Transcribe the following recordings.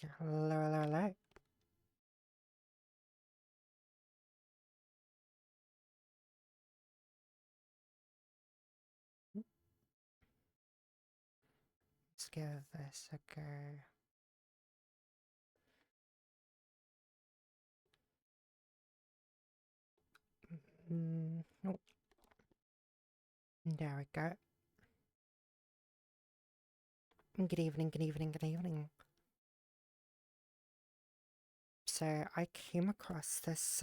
Yeah, hello, hello, hello. Let's give this a go. Nope. There we go. Good evening, good evening, good evening. So I came across this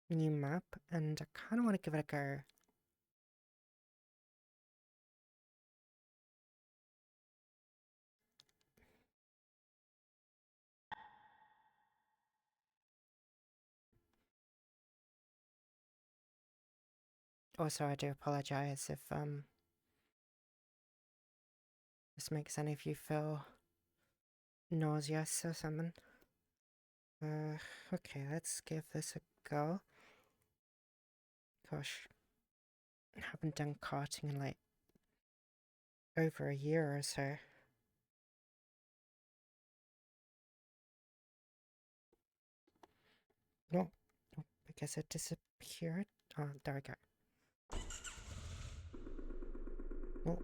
new map and I kinda wanna give it a go. Also, I do apologize if this makes any of you feel nauseous or something. Okay, let's give this a go. Gosh, I haven't done karting in like over a year or so. No, I guess it disappeared. Oh, there we go. Oh.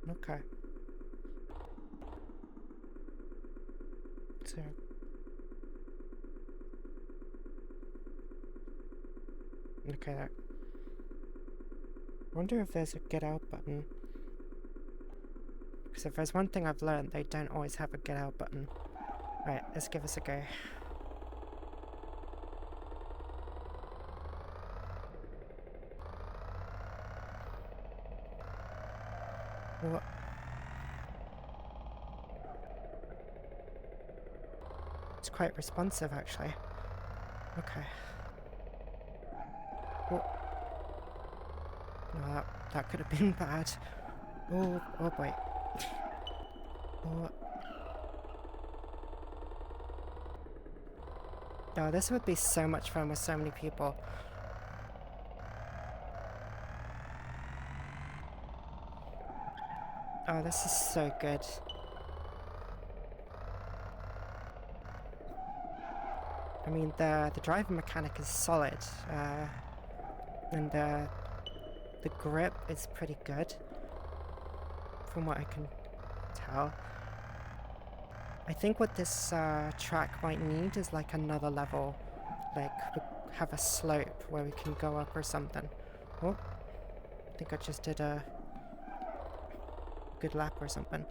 Okay. So. Okay, I wonder if there's a get out button. Because if there's one thing I've learned, they don't always have a get out button. Right, let's give this a go. What? It's quite responsive, actually. Okay. Oh. No, that could have been bad. Oh boy. Oh. Oh, this would be so much fun with so many people. Oh, this is so good. I mean, the driving mechanic is solid, and the grip is pretty good, from what I can tell. I think what this track might need is like another level, like we have a slope where we can go up or something. Oh, I think I just did a good lap or something.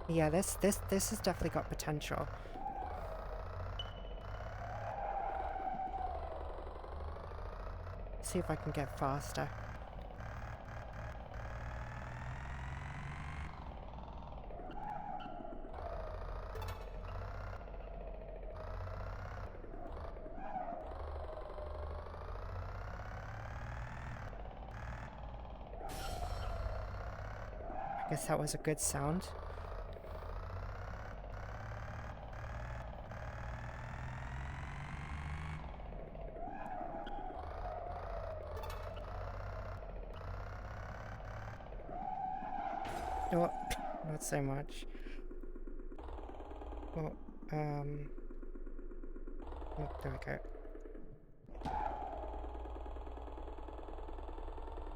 Yeah, this has definitely got potential. See if I can get faster. I guess that was a good sound. Oh, not so much. Well, oh, there we go.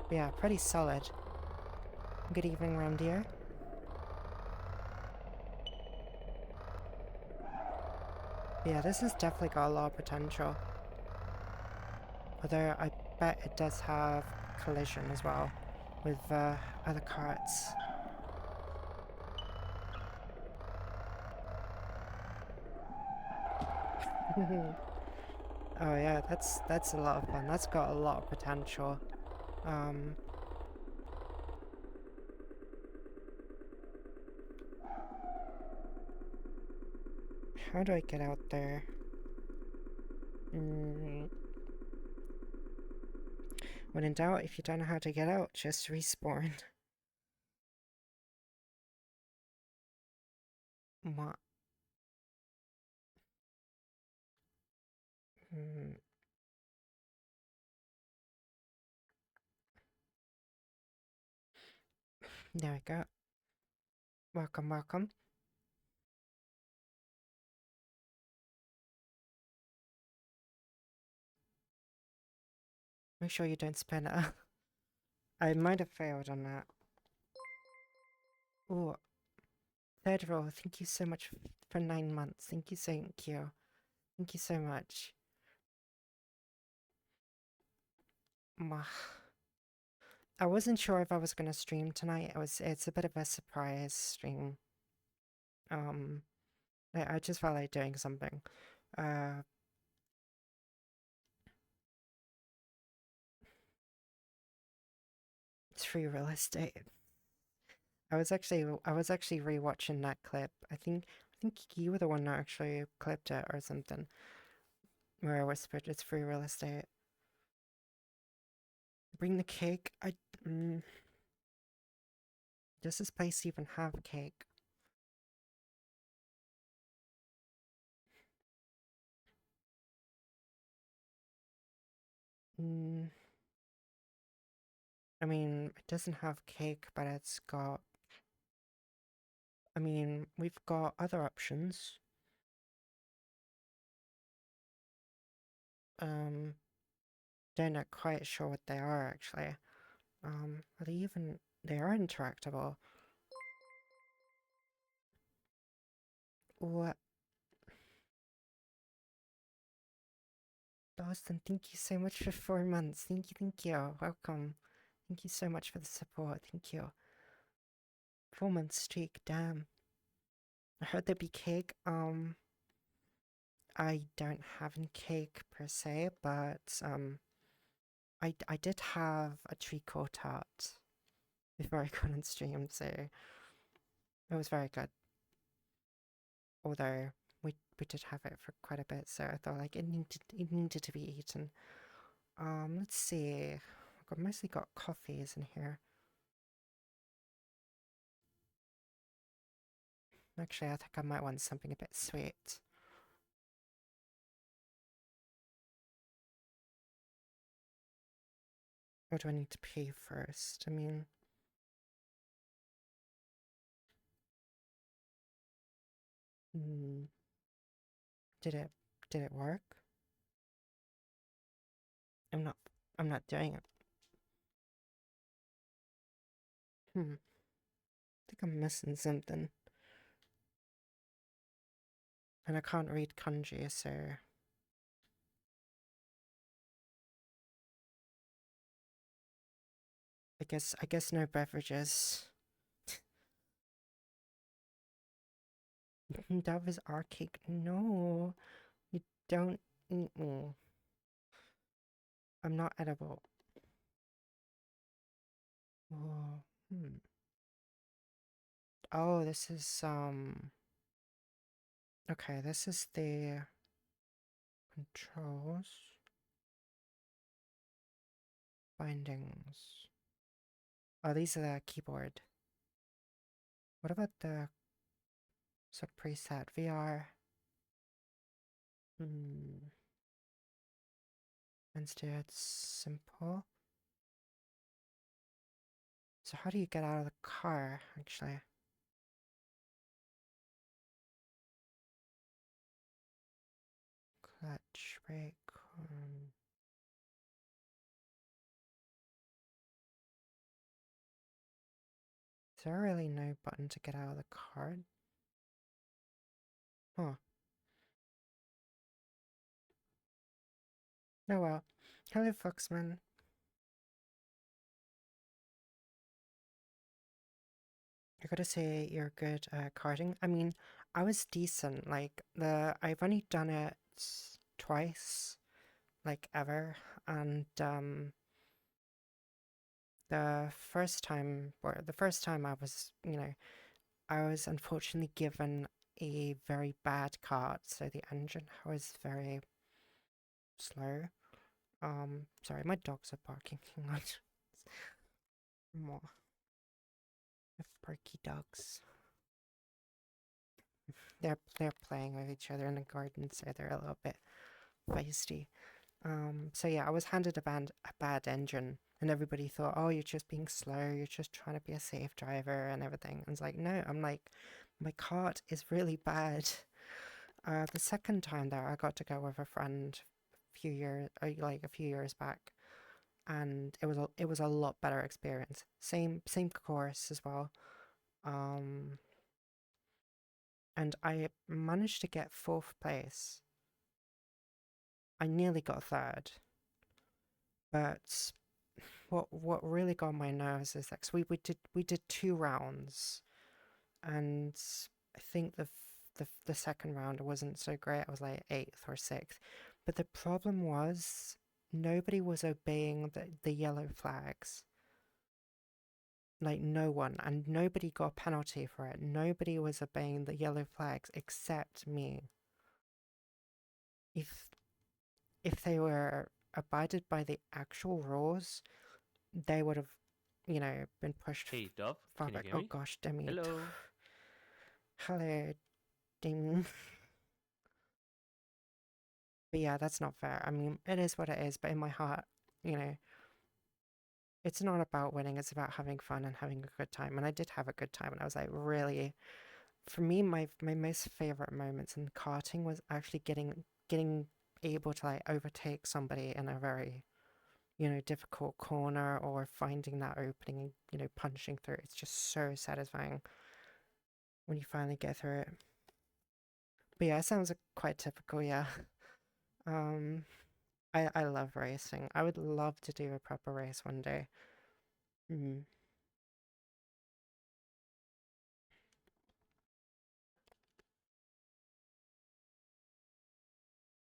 Yeah, pretty solid. Good evening, Ramdio. Yeah, this has definitely got a lot of potential. Although I bet it does have collision as well with other carts. Oh yeah, that's a lot of fun. That's got a lot of potential. How do I get out there? When in doubt, if you don't know how to get out, just respawn. What? There we go. Welcome, welcome. Make sure you don't spin it. I might have failed on that. Oh, third row, thank you so much for 9 months. Thank you, thank you. Thank you so much. I wasn't sure if I was gonna stream tonight. It's a bit of a surprise stream. I just felt like doing something. It's free real estate. I was actually rewatching that clip. I think you were the one that actually clipped it or something. Where I whispered it's free real estate. Bring the cake. Does this place even have cake? I mean, it doesn't have cake, but it's got. I mean, we've got other options. They're not quite sure what they are actually. Are they even? They are interactable. What? Dawson, thank you so much for 4 months. Thank you. Welcome. Thank you so much for the support. Thank you. 4 month streak, damn. I heard there'd be cake. I don't have any cake per se, but I did have a treacle tart before I got on stream, so it was very good. Although we did have it for quite a bit, so I thought like it needed to be eaten. Let's see. I've mostly got coffees in here. Actually, I think I might want something a bit sweet. Or do I need to pee first? I mean... Did it work? I'm not doing it. I think I'm missing something. And I can't read kanji, so... I guess no beverages. Dove is our cake. No, you don't eat me. I'm not edible. Oh, Oh, this is, okay, this is the controls. Bindings. Oh, these are the keyboard. What about the sub preset? VR. Instead, simple. So how do you get out of the car, actually? Clutch, brake, Is there really no button to get out of the car? Huh. Oh well. Hello, Foxman. I gotta say, you're good at karting. I mean, I was decent. Like, I've only done it twice, like, ever. And, the first time I was, I was unfortunately given a very bad cart, so the engine was very slow. Sorry, my dogs are barking too much. More. Barky dogs. They're playing with each other in the garden, so they're a little bit feisty. So yeah, I was handed a bad engine, And everybody thought, oh, you're just being slow, you're just trying to be a safe driver and everything. And it's like, no, I'm like, my cart is really bad. The second time there, I got to go with a friend a few years back, and it was a lot better experience. Same course as well. Um, and I managed to get fourth place. I nearly got third, but what really got my nerves is that 'cause we did 2 rounds, and I think the second round wasn't so great. I was like 8th or 6th, but the problem was nobody was obeying the yellow flags. Like no one, and nobody got a penalty for it. Nobody was obeying the yellow flags except me. If they were abided by the actual rules, they would have, been pushed Hey, Dove, far can you back. hear Oh me? gosh, Demi. Hello. Hello, Demi. But yeah, that's not fair. I mean, it is what it is, but in my heart, you know, it's not about winning, it's about having fun and having a good time. And I did have a good time, and I was like, really, for me, my most favorite moments in karting was actually getting able to like overtake somebody in a very, difficult corner, or finding that opening and, punching through. It's just so satisfying when you finally get through it. But yeah, it sounds quite typical, yeah. Um, I love racing. I would love to do a proper race one day. Mm.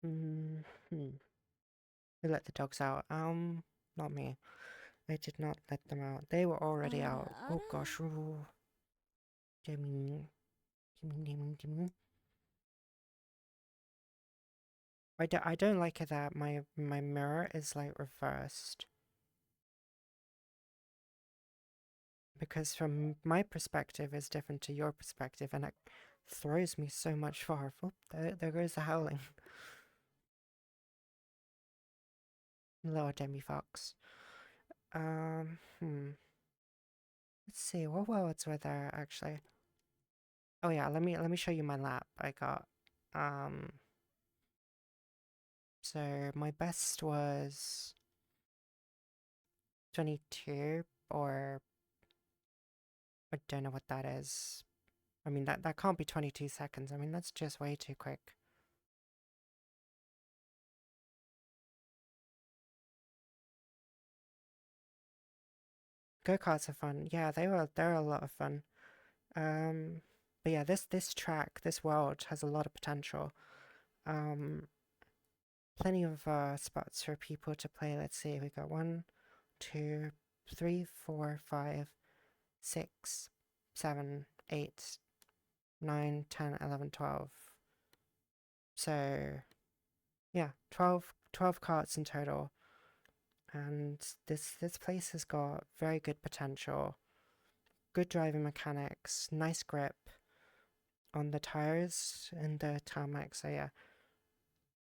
Mm. Hmm. Who let the dogs out? Not me. I did not let them out. They were already out. Oh gosh. Ooh. Jimmy. Jimmy. I don't like it that my mirror is like reversed. Because from my perspective is different to your perspective, and it throws me so much far. Oh, there goes the howling. Little Demi Fox. Hmm. Let's see, what worlds were there actually? Oh yeah, let me show you my lap I got. Um, so my best was 22, or I don't know what that is. I mean, that can't be 22 seconds. I mean, that's just way too quick. Go-karts are fun. Yeah, they're a lot of fun. Um, but yeah, this world has a lot of potential. Um, Plenty of spots for people to play. Let's see, we got 1, 2, 3, 4, 5, 6, 7, 8, 9, 10, 11, 12. So yeah, 12 carts in total. And this place has got very good potential, good driving mechanics, nice grip on the tires and the tarmac. So yeah,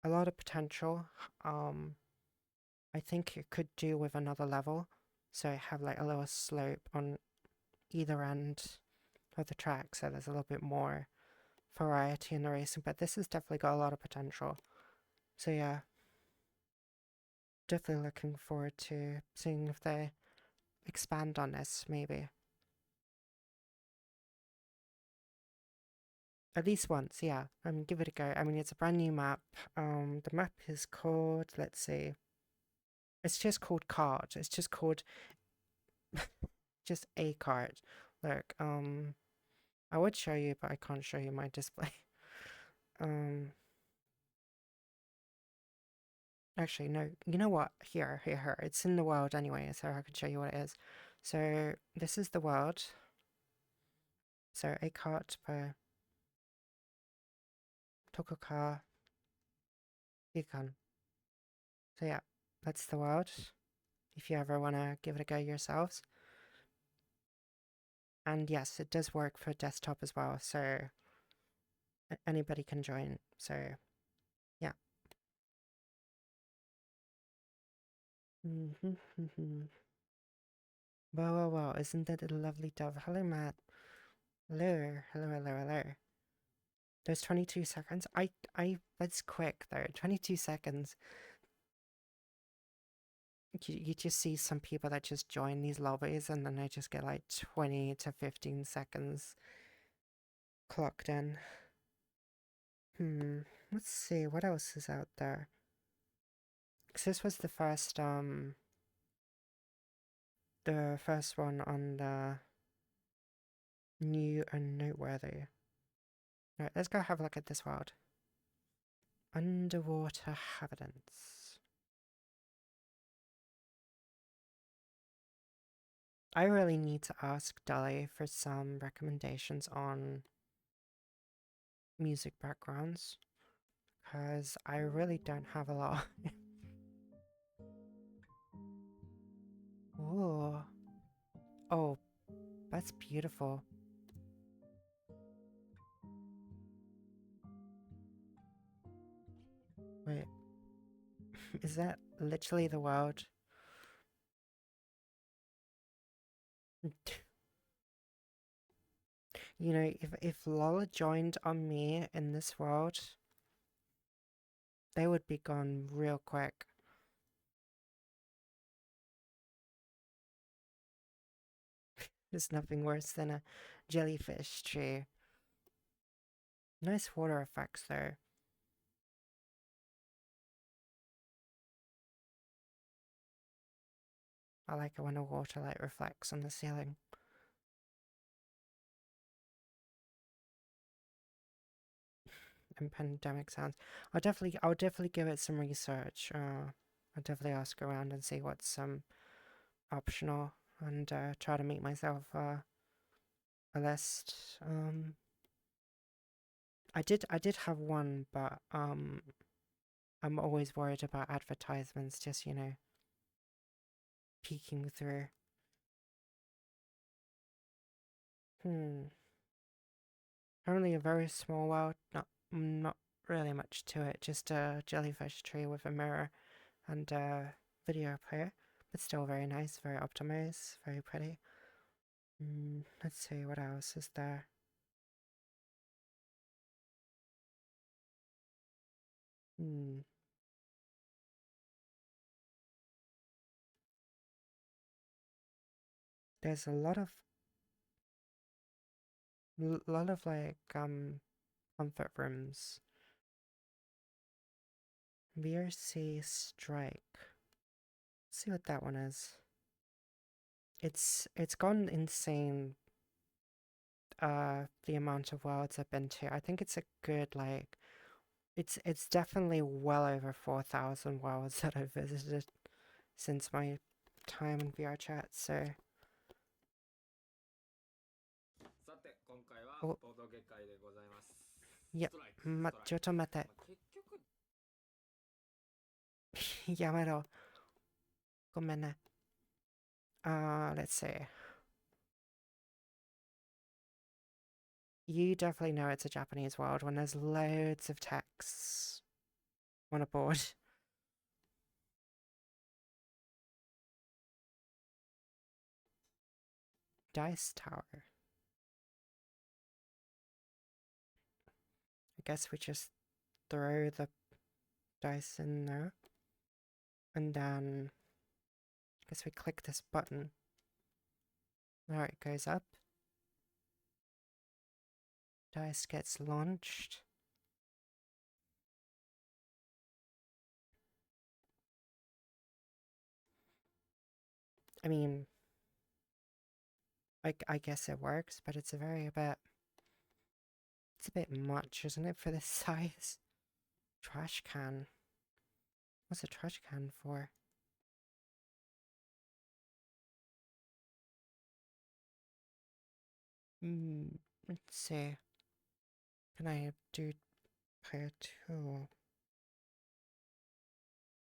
a lot of potential. Um, I think it could do with another level. So I have like a little slope on either end of the track, so there's a little bit more variety in the racing. But this has definitely got a lot of potential. So yeah, definitely looking forward to seeing if they expand on this, maybe. At least once, yeah. Give it a go. I mean, it's a brand new map. The map is called, let's see. It's just called Card. It's just called just a card. Look, I would show you, but I can't show you my display. Um, Actually, no. You know what? Here. It's in the world anyway, so I can show you what it is. So this is the world. So a cart per Tokuka Ikan. So yeah, that's the world. If you ever want to give it a go yourselves. And yes, it does work for desktop as well, so anybody can join. So yeah. Wow, isn't that a lovely dove? Hello, Matt. Hello. There's 22 seconds. That's quick though. 22 seconds. You just see some people that just join these lobbies and then they just get like 20 to 15 seconds clocked in. Let's see, what else is out there? Because this was the first one on the new and noteworthy. Alright, let's go have a look at this world. Underwater habitants. I really need to ask Dolly for some recommendations on music backgrounds, because I really don't have a lot. Ooh. Oh, that's beautiful. Wait, is that literally the world? You know, if Lola joined on me in this world, they would be gone real quick. There's nothing worse than a jellyfish tree. Nice water effects though. I like it when a water light reflects on the ceiling. And pandemic sounds. I'll definitely give it some research. I'll definitely ask around and see what's optional and try to make myself a list. I did have one, but I'm always worried about advertisements just, you know, peeking through. Only a very small world, not really much to it, just a jellyfish tree with a mirror and a video player, but still very nice, very optimized, very pretty. Let's see, what else is there? There's a lot of like comfort rooms. VRC Strike. Let's see what that one is. It's gone insane. The amount of worlds I've been to. I think it's a good like. It's definitely well over 4,000 worlds that I've visited since my time in VR chat. So. Oh. Yep. ちょっと待って。やめろ。ごめんね。Let's see. You definitely know it's a Japanese world when there's loads of texts on a board. Dice Tower. I guess we just throw the dice in there. And then I guess we click this button. There it goes up. Dice gets launched. I mean, I guess it works, but it's a bit much, isn't it, for this size? Trash can. What's a trash can for? Let's see. Can I do player 2?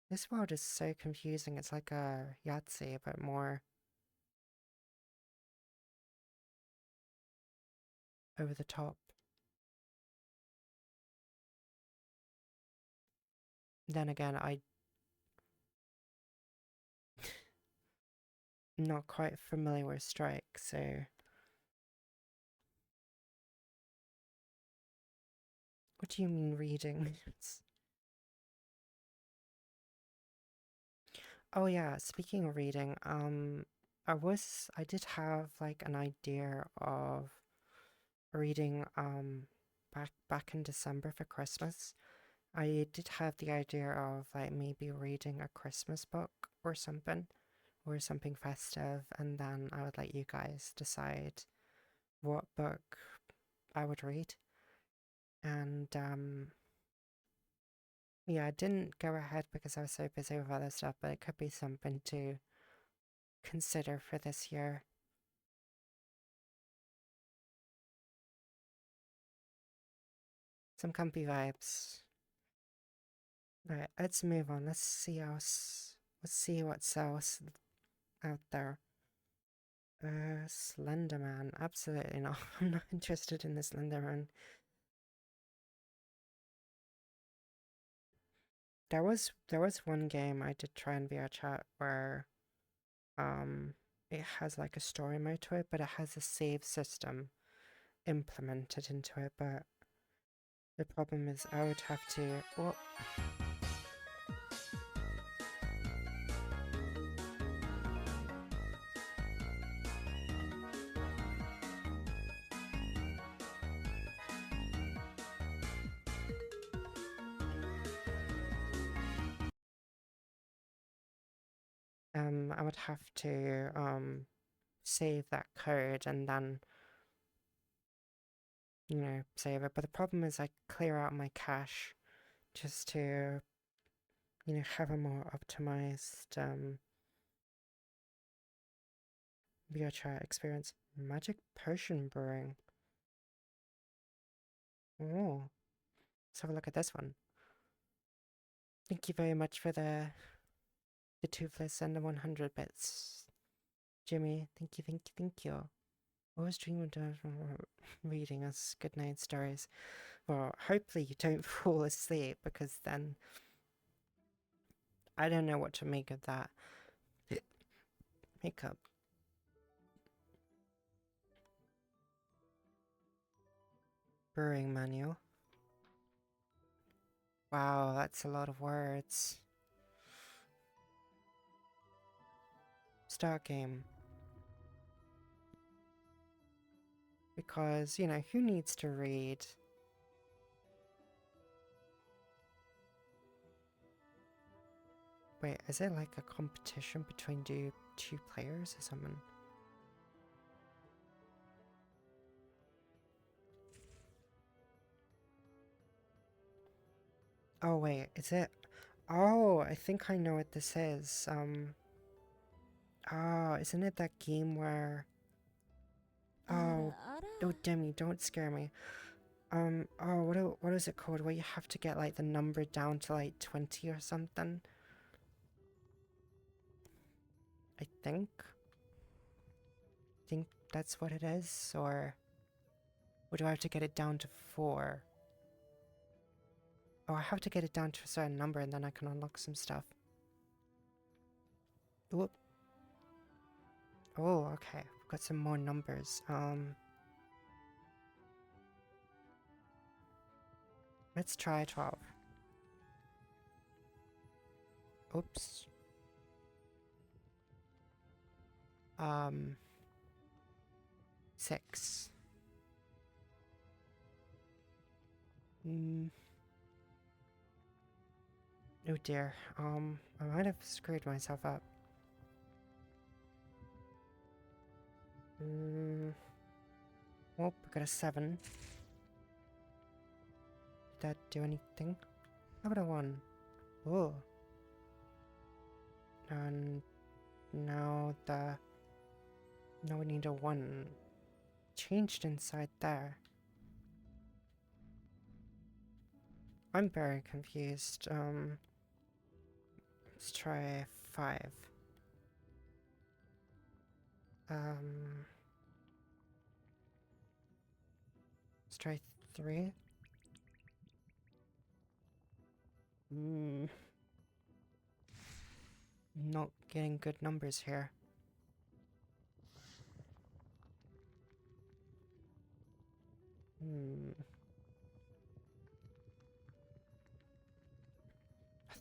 This world is so confusing. It's like a Yahtzee, but more over the top. Then again, not quite familiar with Strike, so... What do you mean reading? Oh yeah, speaking of reading, I did have like an idea of reading back in December for Christmas. I did have the idea of like maybe reading a Christmas book or something festive, and then I would let you guys decide what book I would read. And yeah, I didn't go ahead because I was so busy with other stuff, but it could be something to consider for this year. Some comfy vibes. Right, let's move on. Let's see what's else out there. Slenderman. Absolutely not. I'm not interested in the Slenderman. There was one game I did try in VR chat where it has like a story mode to it, but it has a save system implemented into it, but the problem is I would have to I would have to save that code and then save it. But the problem is I clear out my cache just to have a more optimized VR chat experience. Magic potion brewing. Oh, let's have a look at this one. Thank you very much for the Toothless and the 100 bits. Jimmy, thank you, thank you, thank you. Always dream of reading us goodnight stories. Well, hopefully you don't fall asleep, because then I don't know what to make of that. Makeup. Brewing manual. Wow, that's a lot of words. Start game. Because, who needs to read? Wait, is it like a competition between two players or something? Oh wait, is it? Oh, I think I know what this is. Oh, isn't it that game where... Oh, oh, Demi, don't scare me. Oh, what is it called? Where you have to get like the number down to like 20 or something? I think that's what it is, or do I have to get it down to 4? Oh, I have to get it down to a certain number and then I can unlock some stuff. Whoop. Oh, okay. We've got some more numbers. Let's try 12. Oops. 6. Oh dear. I might have screwed myself up. Oh, we got a 7. Did that do anything? How about a 1? Oh. And now we need a 1. Changed inside there. I'm very confused. Let's try 5. Let's try 3. Not getting good numbers here.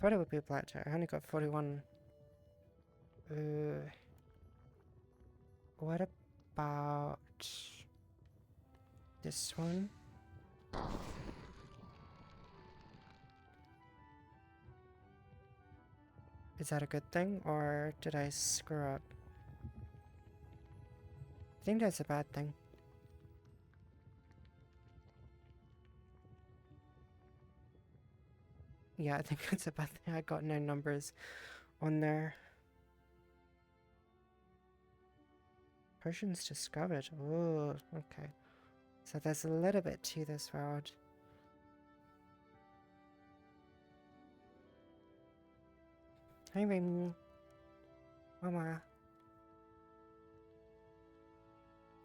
thought it would be blackjack. I only got 41. What about this one? Is that a good thing, or did I screw up? I think that's a bad thing. Yeah, I think that's a bad thing. I got no numbers on there. Potions discovered. Oh, okay. So there's a little bit to this world. Hi, Remy. Mama.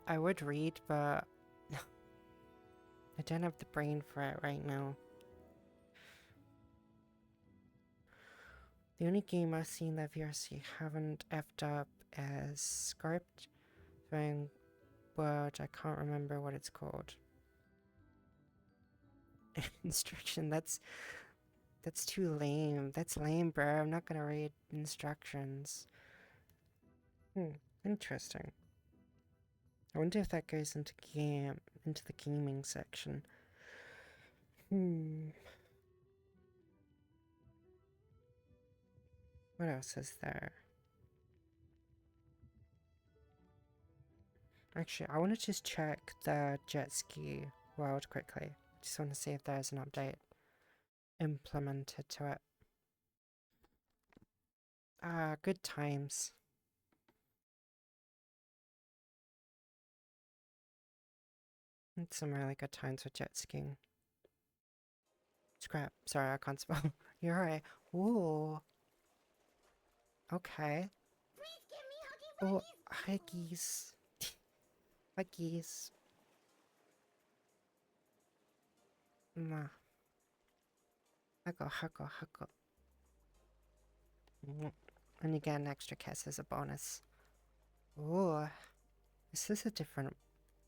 I would read, but I don't have the brain for it right now. The only game I've seen that VRC haven't effed up is Script thing, but I can't remember what it's called. Instruction, that's too lame. That's lame, bro. I'm not gonna read instructions. Interesting. I wonder if that goes into the gaming section. What else is there? Actually, I want to just check the jet ski world quickly. Just want to see if there's an update implemented to it. Ah, good times. It's some really good times with jet skiing. Scrap. Sorry, I can't spell. You're right. Ooh. Okay. Oh, huggies. Huggies. Ma. Huggle. And you get an extra kiss as a bonus. Ooh. Is this a different...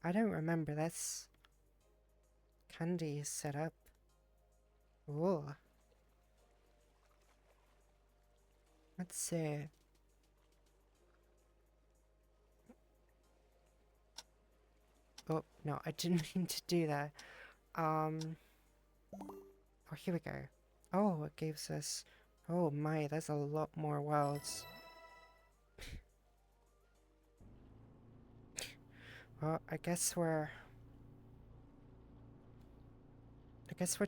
I don't remember this. Candy is set up. Ooh. Let's see. Oh, no, I didn't mean to do that. Oh, here we go. Oh, it gives us... Oh my, there's a lot more worlds. Well, I guess we're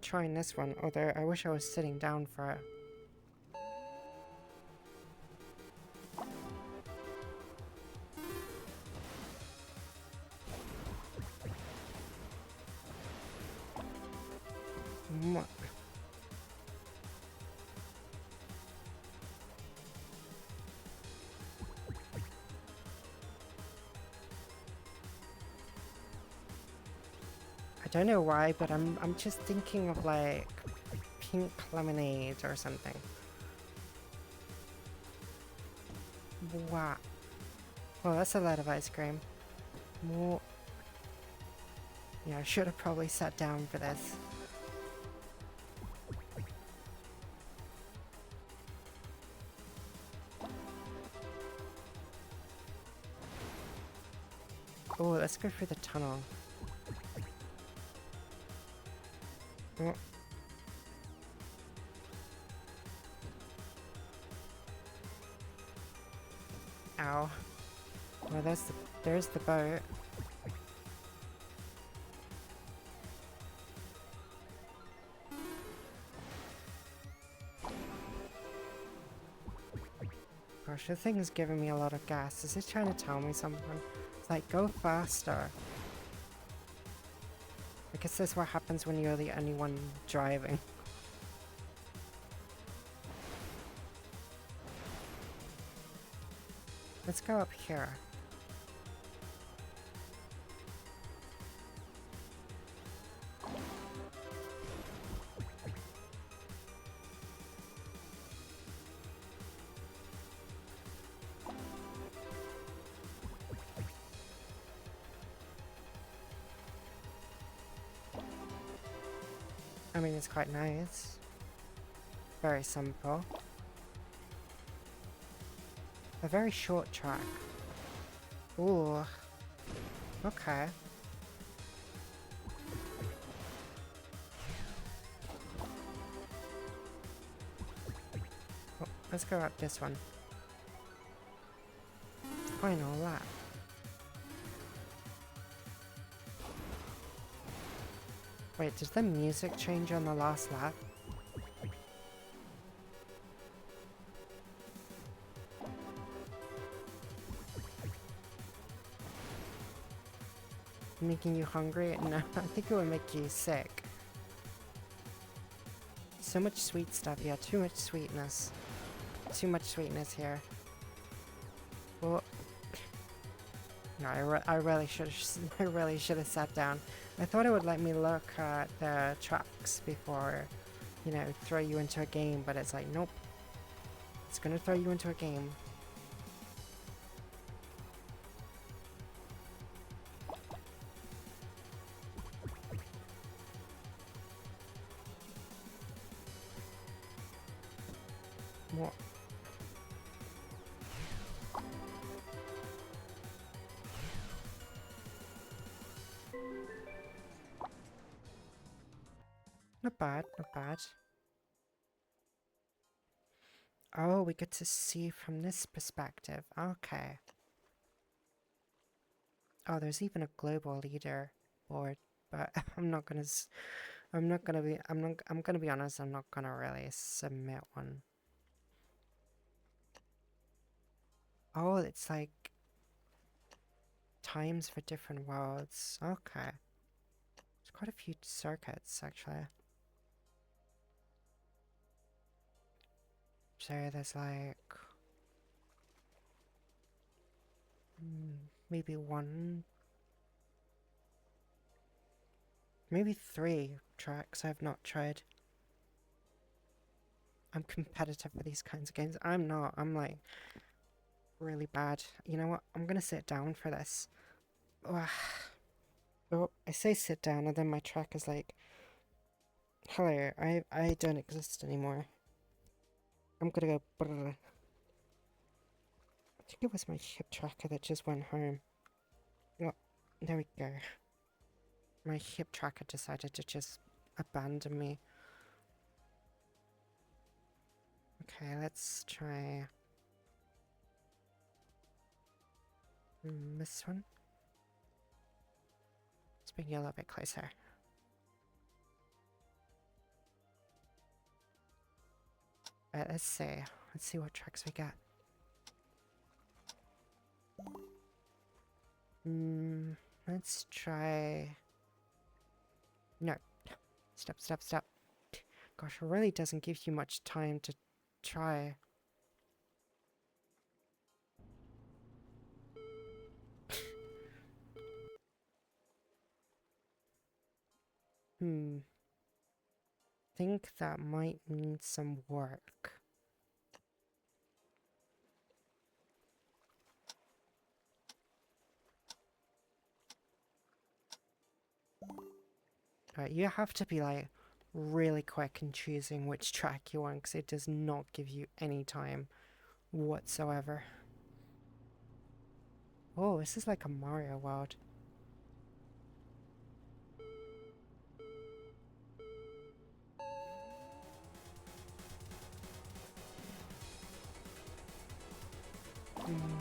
trying this one, although I wish I was sitting down for it. I don't know why, but I'm just thinking of like pink lemonade or something. Wow. Well, that's a lot of ice cream. More. Yeah, I should have probably sat down for this. Oh, let's go for the tunnel. Oh. Ow. Well, there's the boat. Gosh, the thing is giving me a lot of gas. Is it trying to tell me something? It's like, go faster. I guess that's what happens when you're the only one driving. Let's go up here. I mean, it's quite nice. Very simple. A very short track. Ooh. Okay. Oh, let's go up this one. Final lap. Wait, does the music change on the last lap? Making you hungry? No, I think it would make you sick. So much sweet stuff, yeah, too much sweetness. Too much sweetness here. Oh. No, I really should I really should have sat down. I thought it would let me look at the tracks before, you know, throw you into a game, but it's like, nope. It's gonna throw you into a game. What? Not bad, not bad. Oh, we get to see from this perspective. Okay. Oh, there's even a global leader board, but I'm not gonna be honest, I'm not gonna really submit one. Oh, it's like times for different worlds. Okay. There's quite a few circuits actually. So there's like maybe one, maybe 3 tracks I've not tried. I'm competitive for these kinds of games. I'm not. I'm like really bad. You know what? I'm gonna sit down for this. Oh, I say sit down and then my track is like, hello, I don't exist anymore. I'm gonna go brrr. I think it was my hip tracker that just went home. Oh, there we go. My hip tracker decided to just abandon me. Okay, let's try this one. Let's bring you a little bit closer. Alright, let's see. Let's see what tracks we got. Let's try... No. Stop, stop, stop. Gosh, it really doesn't give you much time to try. Think that might need some work. Right, you have to be like really quick in choosing which track you want because it does not give you any time whatsoever. Oh, this is like a Mario world.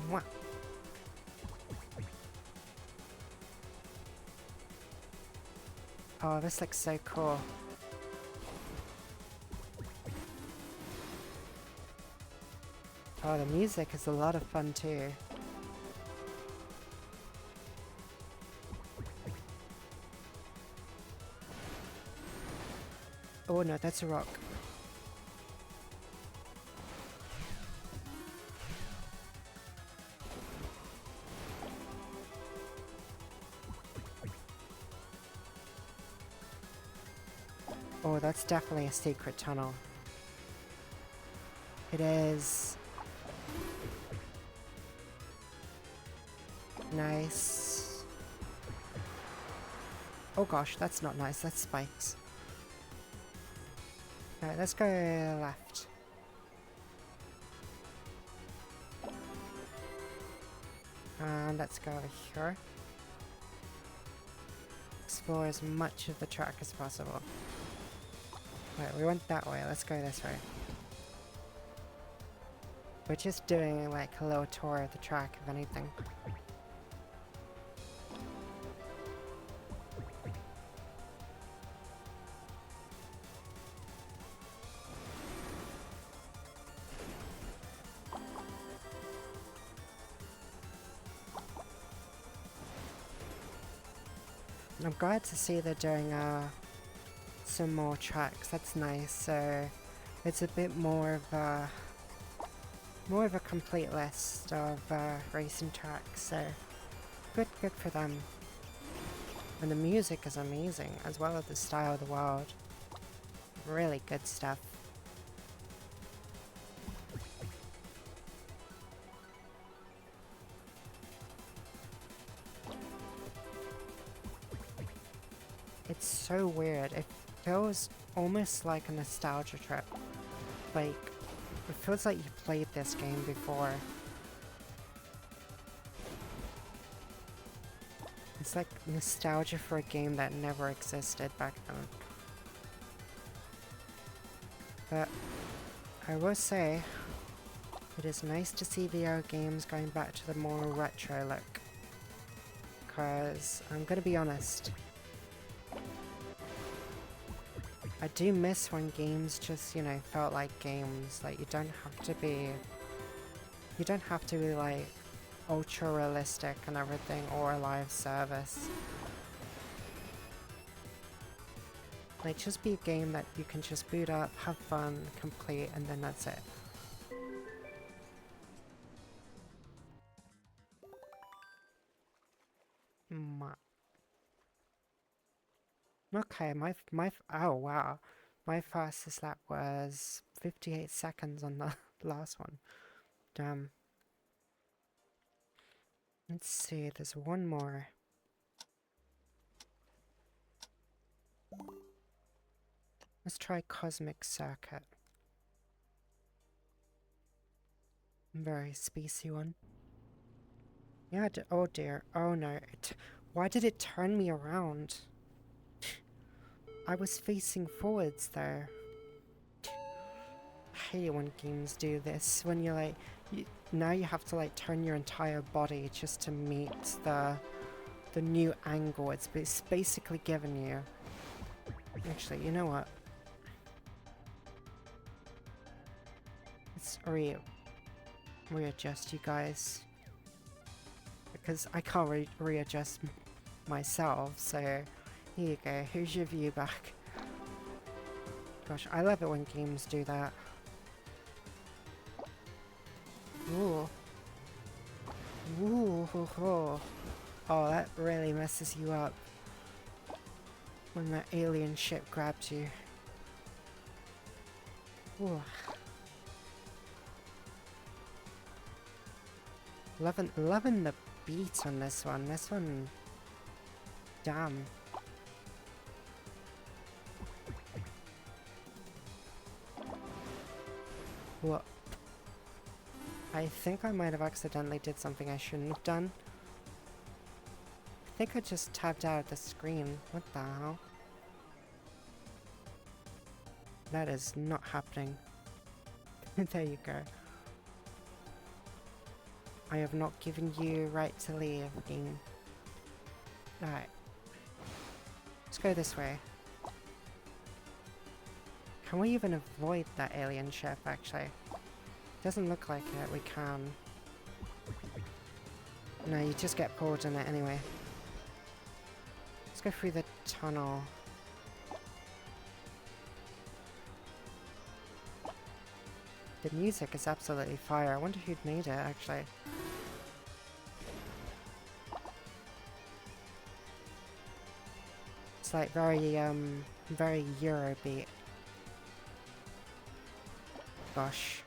Mwah. Oh, this looks so cool. Oh, the music is a lot of fun too. Oh no, that's a rock. Oh, that's definitely a secret tunnel. It is. Nice. Oh gosh, that's not nice, that's spikes. Alright, let's go left. And let's go over here. Explore as much of the track as possible. Right, we went that way, let's go this way. We're just doing like a little tour of the track, if anything. I'm glad to see they're doing some more tracks. That's nice. So it's a bit more of a complete list of racing tracks. So good for them. And the music is amazing, as well as the style of the world. Really good stuff. It's so weird. It feels almost like a nostalgia trip. Like, it feels like you played this game before. It's like nostalgia for a game that never existed back then. But I will say, it is nice to see VR games going back to the more retro look. Because, I'm gonna be honest, I do miss when games just, you know, felt like games. Like, you don't have to be like ultra realistic and everything, or live service. Like, just be a game that you can just boot up, have fun, complete, and then that's it. Okay, oh wow. My fastest lap was 58 seconds on the last one. Damn. Let's see, there's one more. Let's try Cosmic Circuit. Very spacey one. Yeah, oh dear. Oh no. Why did it turn me around? I was facing forwards there. I hate when games do this. When you're like, now you have to like turn your entire body just to meet the new angle it's basically given you. Actually, you know what? Let's readjust you guys. Because I can't readjust myself, so here you go. Here's your view back. Gosh, I love it when games do that. Ooh. Ooh. Oh, that really messes you up. When that alien ship grabs you. Ooh. Loving the beat on this one. This one... Damn. What? I think I might have accidentally did something I shouldn't have done. I think I just tapped out of the screen. What the hell? That is not happening. There you go. I have not given you right to leave, game. Alright. Let's go this way. Can we even avoid that alien ship, actually? Doesn't look like it, we can. No, you just get pulled in it anyway. Let's go through the tunnel. The music is absolutely fire. I wonder who'd made it, actually. It's like very Eurobeat. Gosh.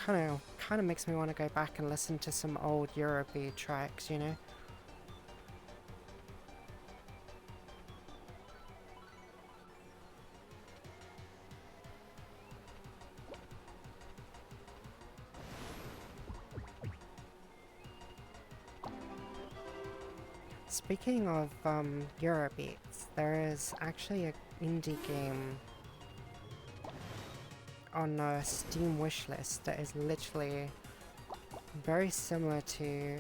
Kinda makes me want to go back and listen to some old Eurobeat tracks, you know? Speaking of Eurobeats, there is actually an indie game on a Steam wishlist that is literally very similar to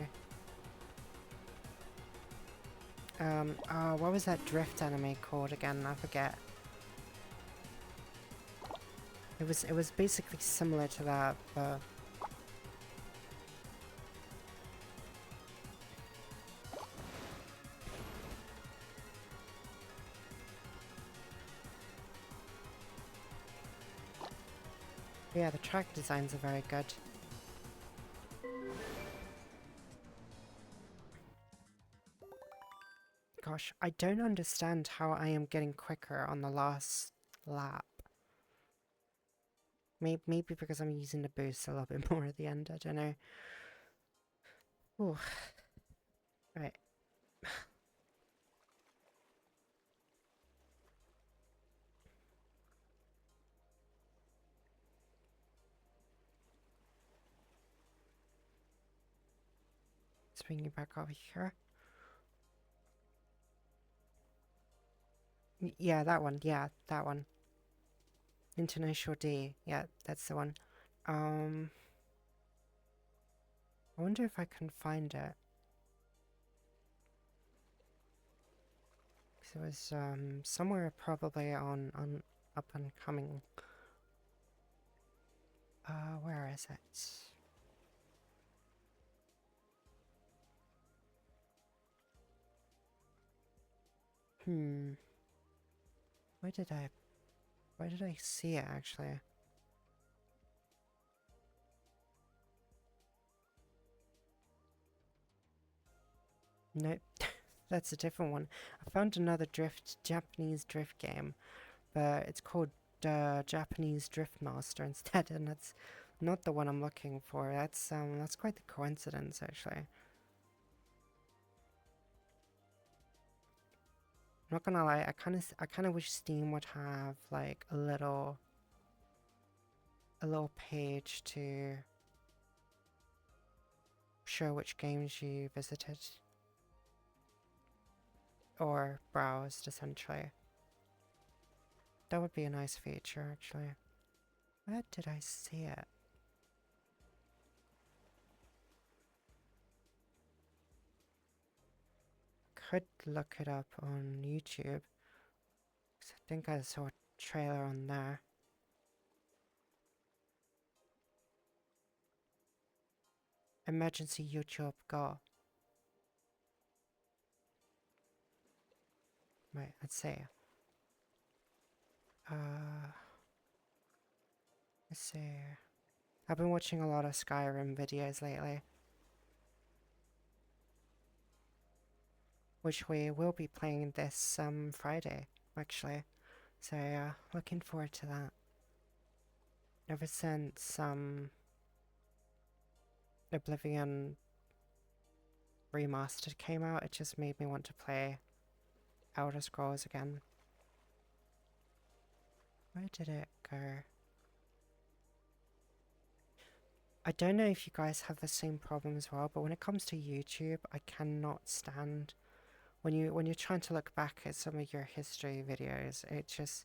oh, what was that drift anime called again? I forget. It was basically similar to that, but yeah, the track designs are very good. Gosh, I don't understand how I am getting quicker on the last lap. Maybe because I'm using the boost a little bit more at the end, I don't know. Ooh. Right. Let's bring you back over here. Yeah, that one. Yeah, that one. International D. Yeah, that's the one. I wonder if I can find it. Because it was somewhere probably on up and coming. Where is it? Where did I see it actually? Nope. That's a different one. I found another Japanese drift game, but it's called Japanese Drift Master instead, and that's not the one I'm looking for. That's quite the coincidence, actually. Not gonna lie, I kind of wish Steam would have like a little page to show which games you visited or browsed, essentially. That would be a nice feature, actually. Where did I see it? Could look it up on YouTube. 'Cause I think I saw a trailer on there. Emergency YouTube Go. Right, let's see. Let's see. I've been watching a lot of Skyrim videos lately. Which we will be playing this Friday, actually. So yeah, looking forward to that. Ever since Oblivion Remastered came out, it just made me want to play Elder Scrolls again. Where did it go? I don't know if you guys have the same problem as well, but when it comes to YouTube, I cannot stand when you're trying to look back at some of your history videos, it just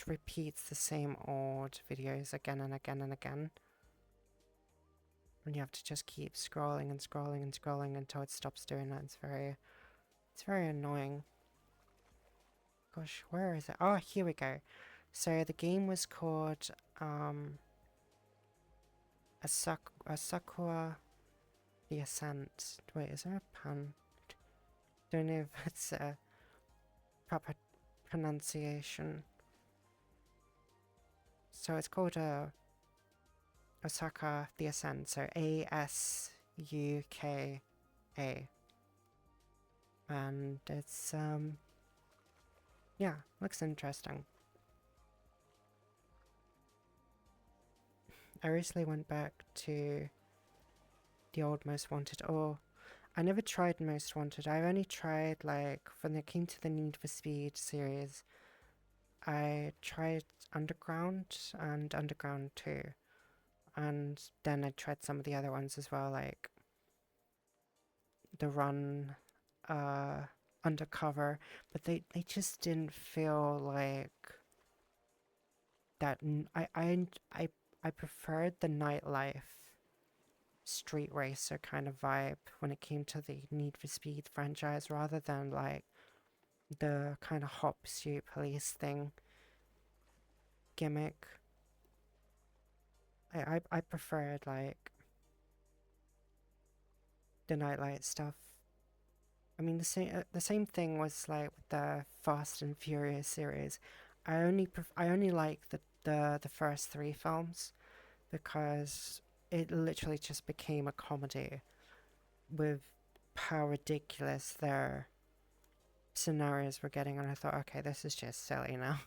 repeats the same old videos again and again and again. And you have to just keep scrolling and scrolling and scrolling until it stops doing that. It's very annoying. Gosh, where is it? Oh, here we go. So the game was called Asakura the Ascent. Wait, is there a pun? Don't know if it's a proper pronunciation. So it's called Asaka the Ascent, so A-S-U-K-A. And it's, yeah, looks interesting. I recently went back to the old Most Wanted, or I never tried Most Wanted. I've only tried, like, when it came to the Need for Speed series, I tried Underground and Underground 2. And then I tried some of the other ones as well, like the run undercover, but they just didn't feel like that. I preferred the nightlife street racer kind of vibe when it came to the Need for Speed franchise rather than like the kind of hot pursuit police thing gimmick. I preferred like the nightlight stuff. I mean the same thing was like with the Fast and Furious series. I only like the first three films because it literally just became a comedy with how ridiculous their scenarios were getting, and I thought, okay, this is just silly now.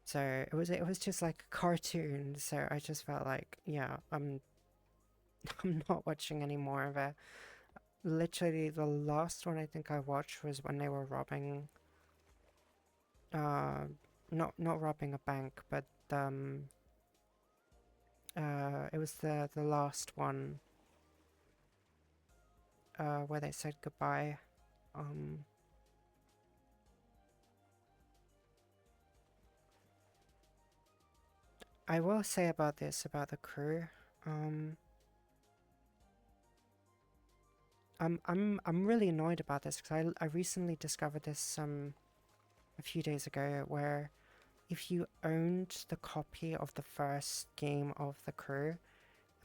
So it was just like a cartoon. So I just felt like, yeah, I'm not watching any more of it. Literally, the last one I think I watched was when they were robbing, uh, not robbing a bank, but it was the last one, where they said goodbye. Um, I will say about this about the crew. Um, I'm really annoyed about this because I recently discovered this a few days ago where if you owned the copy of the first game of The Crew,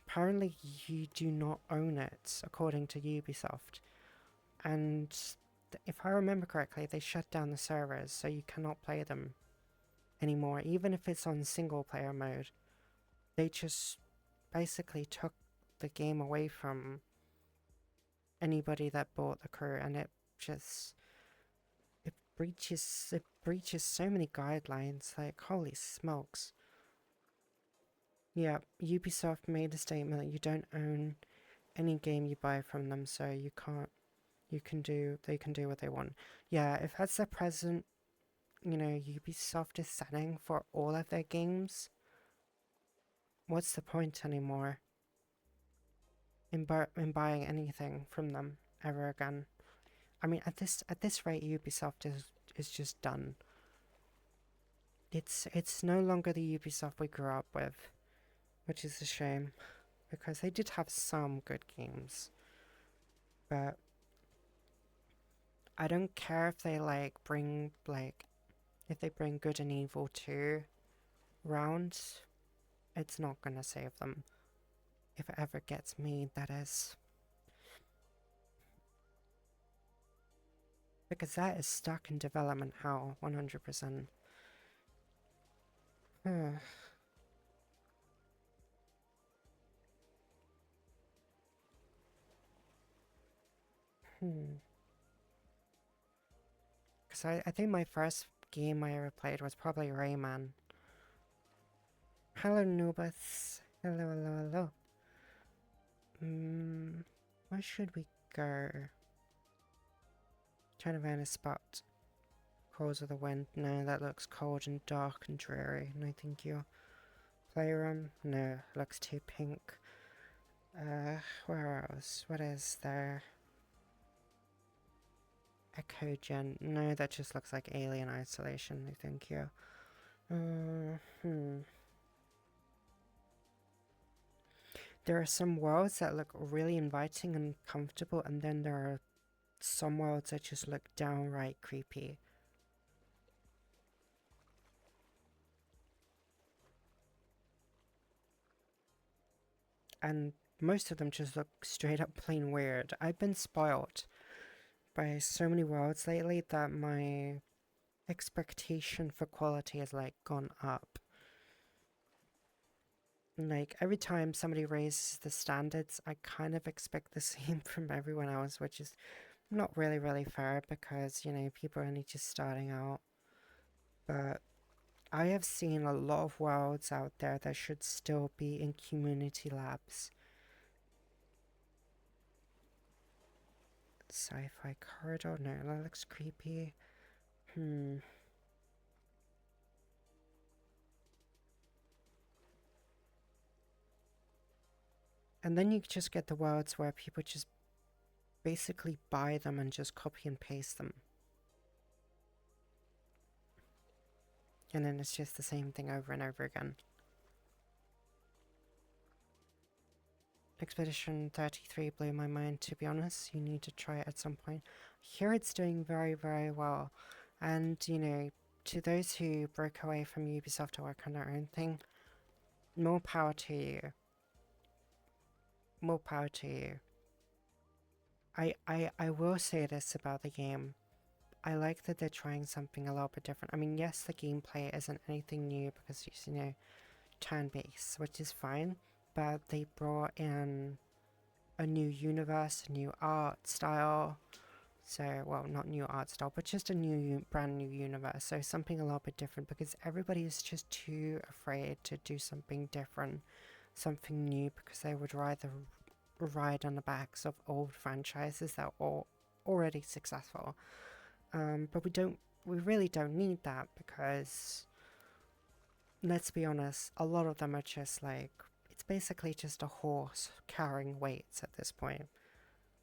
apparently you do not own it according to Ubisoft. And if I remember correctly, they shut down the servers so you cannot play them anymore, even if it's on single player mode. They just basically took the game away from anybody that bought The Crew, and just it breaches so many guidelines, like holy smokes. Yeah, Ubisoft made a statement that you don't own any game you buy from them, so they can do what they want. Yeah, if that's the present, Ubisoft is setting for all of their games, what's the point anymore in buying anything from them ever again? I mean, at this rate, Ubisoft is just done. It's no longer the Ubisoft we grew up with, which is a shame because they did have some good games, but I don't care if they if they bring Good and Evil 2 round, it's not gonna save them. If it ever gets made, that is. Because that is stuck in development hell, 100%. Because I think my first game I ever played was probably Rayman. Hello, Nubus. Hello, hello, hello. Where should we go? Trying to find a spot. Cause of the Wind. No, that looks cold and dark and dreary. No, thank you. Playroom? No, looks too pink. Where else? What is there? Echo Gen. No, that just looks like Alien Isolation. No, thank you. There are some worlds that look really inviting and comfortable, and then there are some worlds that just look downright creepy. And most of them just look straight up plain weird. I've been spoiled by so many worlds lately that my expectation for quality has like gone up. Like every time somebody raises the standards, I kind of expect the same from everyone else, which is not really fair because, people are only just starting out. But I have seen a lot of worlds out there that should still be in community labs. Sci-fi corridor? No, that looks creepy. And then you just get the worlds where people just basically buy them and just copy and paste them. And then it's just the same thing over and over again. Expedition 33 blew my mind, to be honest. You need to try it at some point. Here it's doing very, very well. And, you know, to those who broke away from Ubisoft to work on their own thing, more power to you. More power to you. I will say this about the game. I like that they're trying something a little bit different. I mean, yes, the gameplay isn't anything new because it's, you know, turn-based, which is fine, but they brought in a new universe, a new art style. So, well, not new art style, but just a brand new universe. So something a little bit different because everybody is just too afraid to do something different, something new, because they would rather ride on the backs of old franchises that are already successful. But we really don't need that because, let's be honest, a lot of them are just like, it's basically just a horse carrying weights at this point.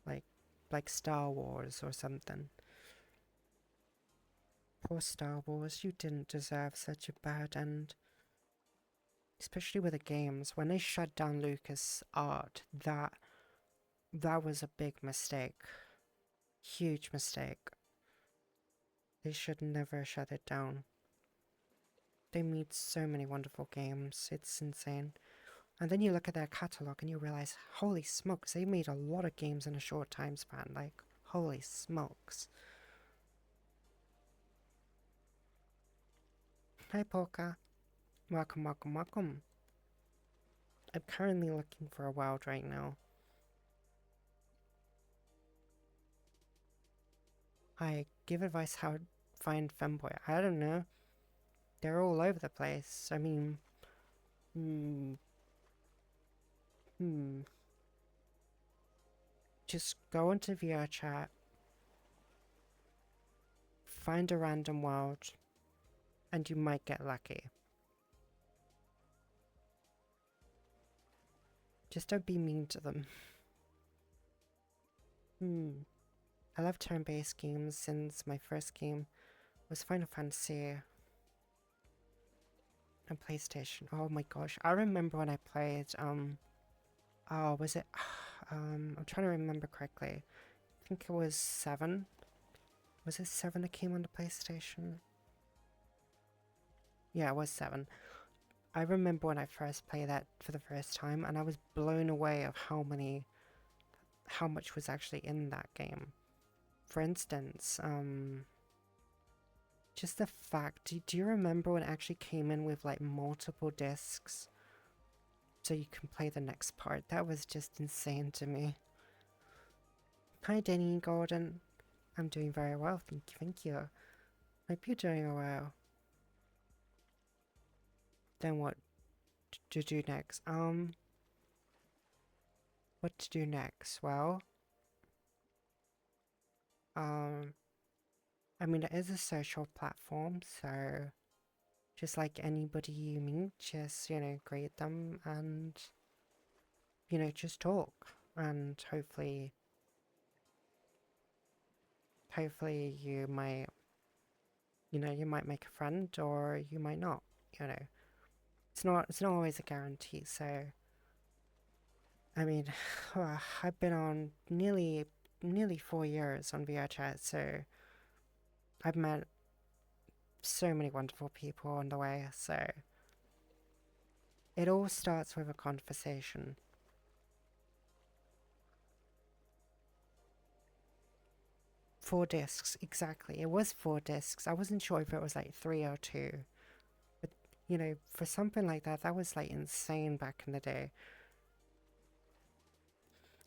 Like Star Wars or something. Poor Star Wars, you didn't deserve such a bad end. Especially with the games. When they shut down Lucas Art, that was a big mistake. Huge mistake. They should never shut it down. They made so many wonderful games, it's insane. And then you look at their catalogue and you realize, holy smokes, they made a lot of games in a short time span. Like, holy smokes. Hi Polka. Welcome, welcome, welcome. I'm currently looking for a world right now. I give advice how to find femboy. I don't know. They're all over the place. I mean, just go into VR chat, find a random world, and you might get lucky. Just don't be mean to them. I love turn-based games since my first game was Final Fantasy on PlayStation. Oh my gosh, I remember when I played, oh, was it, I'm trying to remember correctly. I think it was 7. Was it 7 that came on the PlayStation? Yeah, it was 7. I remember when I first played that for the first time, and I was blown away of how much was actually in that game. For instance, just the fact, do you remember when it actually came in with like multiple discs? So you can play the next part. That was just insane to me. Hi Denny Gordon. I'm doing very well, thank you. Hope you're doing well. Then what to do next? What to do next? Well, I mean, it is a social platform, so just like anybody you meet, just, you know, greet them and, you know, just talk. And hopefully you might, you know, you might make a friend or you might not, you know. It's not always a guarantee, so I mean, I've been on nearly 4 years on VRChat, so I've met so many wonderful people on the way, so it all starts with a conversation. Four discs, exactly. It was 4 discs. I wasn't sure if it was like 3 or 2. But, you know, for something like that, that was like insane back in the day.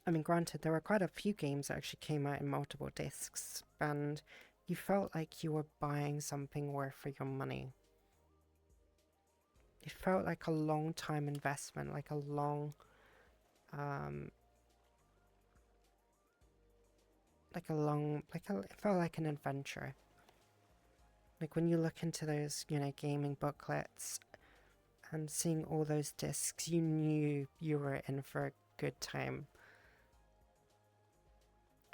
I mean, granted, there were quite a few games that actually came out in multiple discs, and you felt like you were buying something worth for your money. It felt like a long time investment, like a long, it felt like an adventure. Like when you look into those, you know, gaming booklets and seeing all those discs, you knew you were in for a good time.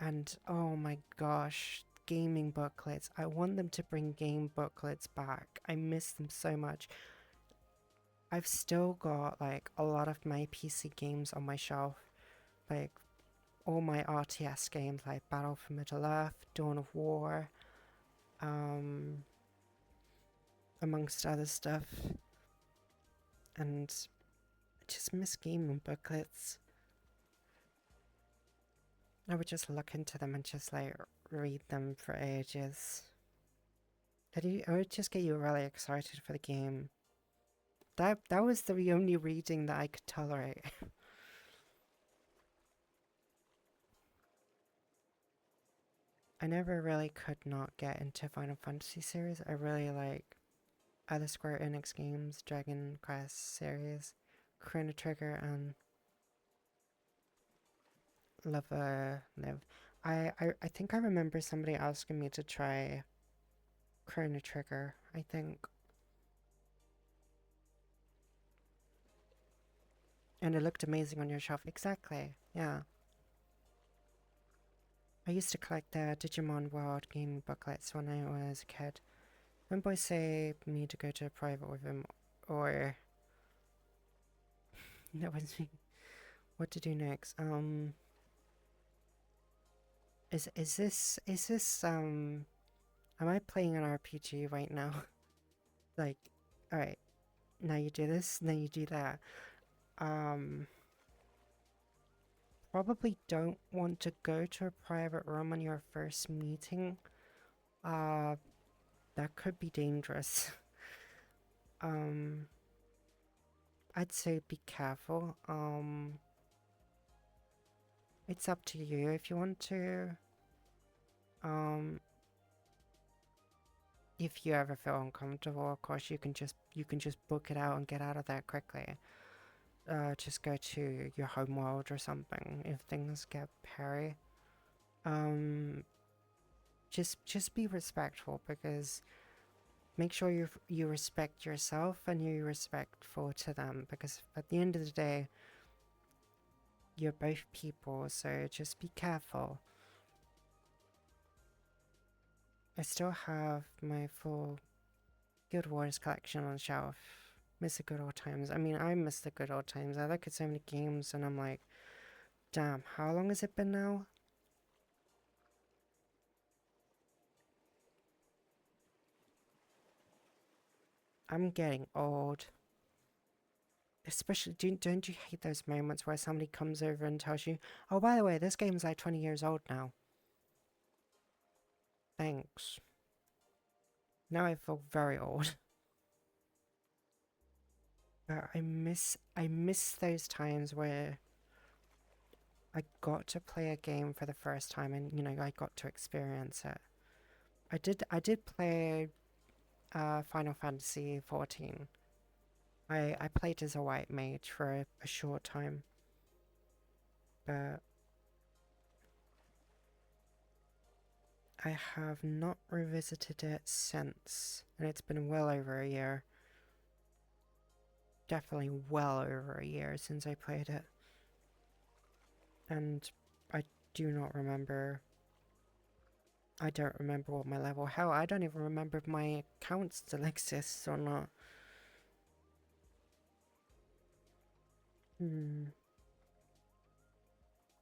And oh my gosh, gaming booklets. I want them to bring game booklets back. I miss them so much. I've still got like a lot of my PC games on my shelf. Like all my RTS games like Battle for Middle-earth, Dawn of War, amongst other stuff. And I just miss gaming booklets. I would just look into them and just like read them for ages. It would just get you really excited for the game. That was the only reading that I could tolerate. I never really could not get into Final Fantasy series. I really like other Square Enix games, Dragon Quest series, Chrono Trigger, and Live. I think I remember somebody asking me to try Chrono Trigger, I think. And it looked amazing on your shelf. Exactly, yeah. I used to collect the Digimon World game booklets when I was a kid. When boys say me to go to a private with him, or that was me. What to do next? Is this am I playing an RPG right now? Like, all right, now you do this, now you do that. Probably don't want to go to a private room on your first meeting. Uh, that could be dangerous. um, I'd say be careful. It's up to you if you want to. Um, if you ever feel uncomfortable, of course you can just book it out and get out of there quickly. Just go to your home world or something if things get hairy. Um, just be respectful, because make sure you respect yourself and you're respectful to them, because at the end of the day, you're both people, so just be careful. I still have my full Guild Wars collection on the shelf. Miss the good old times. I mean, I miss the good old times. I look at so many games and I'm like, damn, how long has it been now? I'm getting old. Especially, don't you hate those moments where somebody comes over and tells you, oh, by the way, this game's like 20 years old now. Thanks. Now I feel very old. But I miss those times where I got to play a game for the first time and, you know, I got to experience it. I did play Final Fantasy 14. I played as a white mage for a short time, but I have not revisited it since, and it's been well over a year. Definitely well over a year since I played it. And I do not remember. I don't remember what my level. Hell, I don't even remember if my account still exists or not.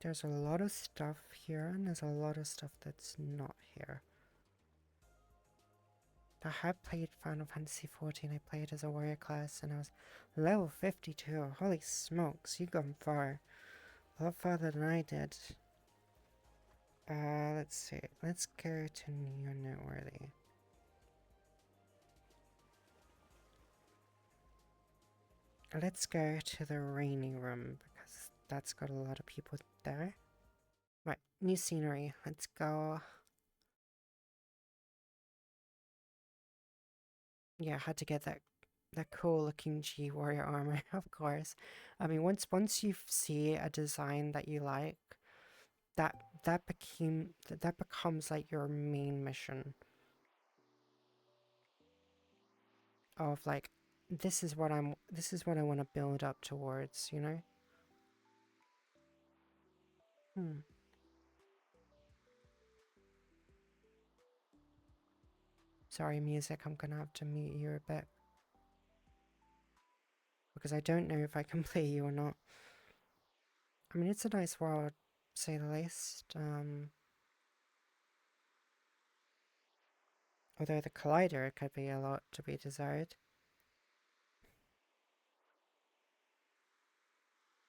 There's a lot of stuff here, and there's a lot of stuff that's not here. I have played Final Fantasy XIV. I played as a warrior class, and I was level 52. Holy smokes, you've gone far. A lot farther than I did. Let's see. Let's go to Neo Noteworthy. Let's go to the rainy room, because that's got a lot of people there. Right, new scenery. Let's go. Yeah, I had to get that cool looking G warrior armor, of course. I mean, once you see a design that you like, that becomes like your main mission of like, this is what I want to build up towards, you know? Sorry, music, I'm gonna have to mute you a bit. Because I don't know if I can play you or not. I mean, it's a nice world, to say the least. Although the collider could be a lot to be desired.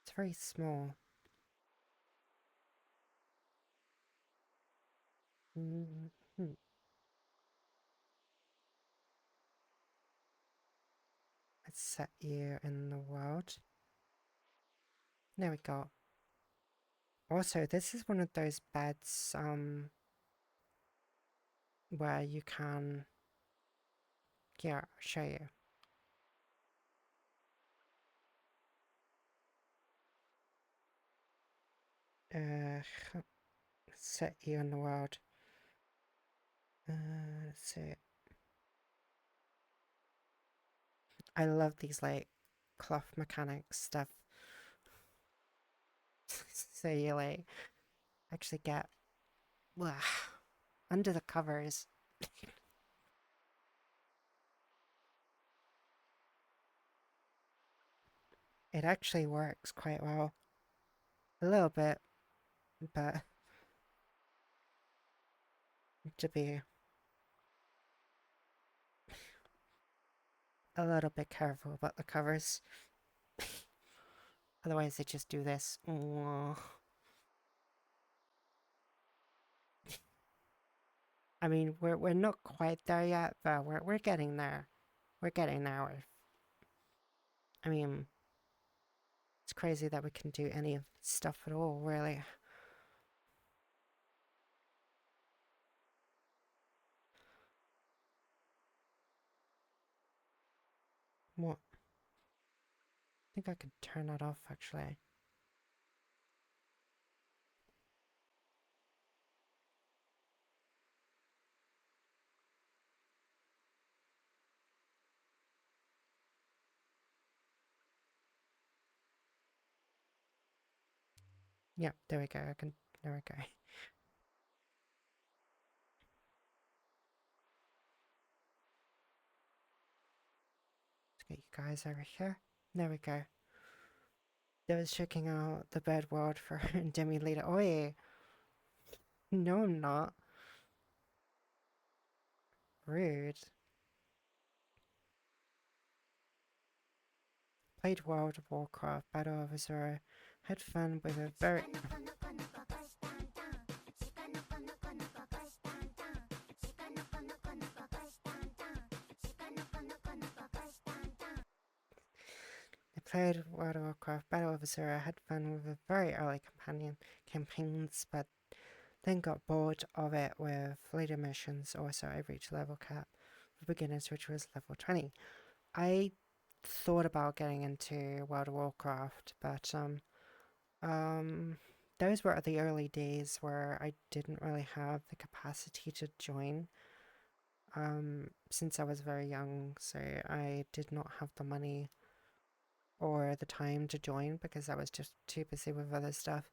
It's very small. Mm-hmm. Let's set you in the world. There we go. Also, this is one of those beds, where you can... Yeah, I'll show you. Set you in the world. Let's see. I love these, like, cloth mechanics stuff. So you, like, actually get... under the covers. It actually works quite well. A little bit, but to be a little bit careful about the covers. Otherwise they just do this. I mean, we're not quite there yet, but we're getting there. We're getting there. I mean, it's crazy that we can do any of this stuff at all, really. What? I think I could turn that off, actually. Yeah, there we go. There we go. Let's get you guys over here. There we go. I was checking out the bed world for Demi later. Oh yeah. No, I'm not. Rude. Played World of Warcraft, Battle of Azura, had fun with a very... I played World of Warcraft, Battle of Azura, had fun with a very early companion campaigns, but then got bored of it with later missions. Also, I reached level cap for beginners, which was level 20. I thought about getting into World of Warcraft, but those were the early days where I didn't really have the capacity to join. Since I was very young, so I did not have the money or the time to join because I was just too busy with other stuff.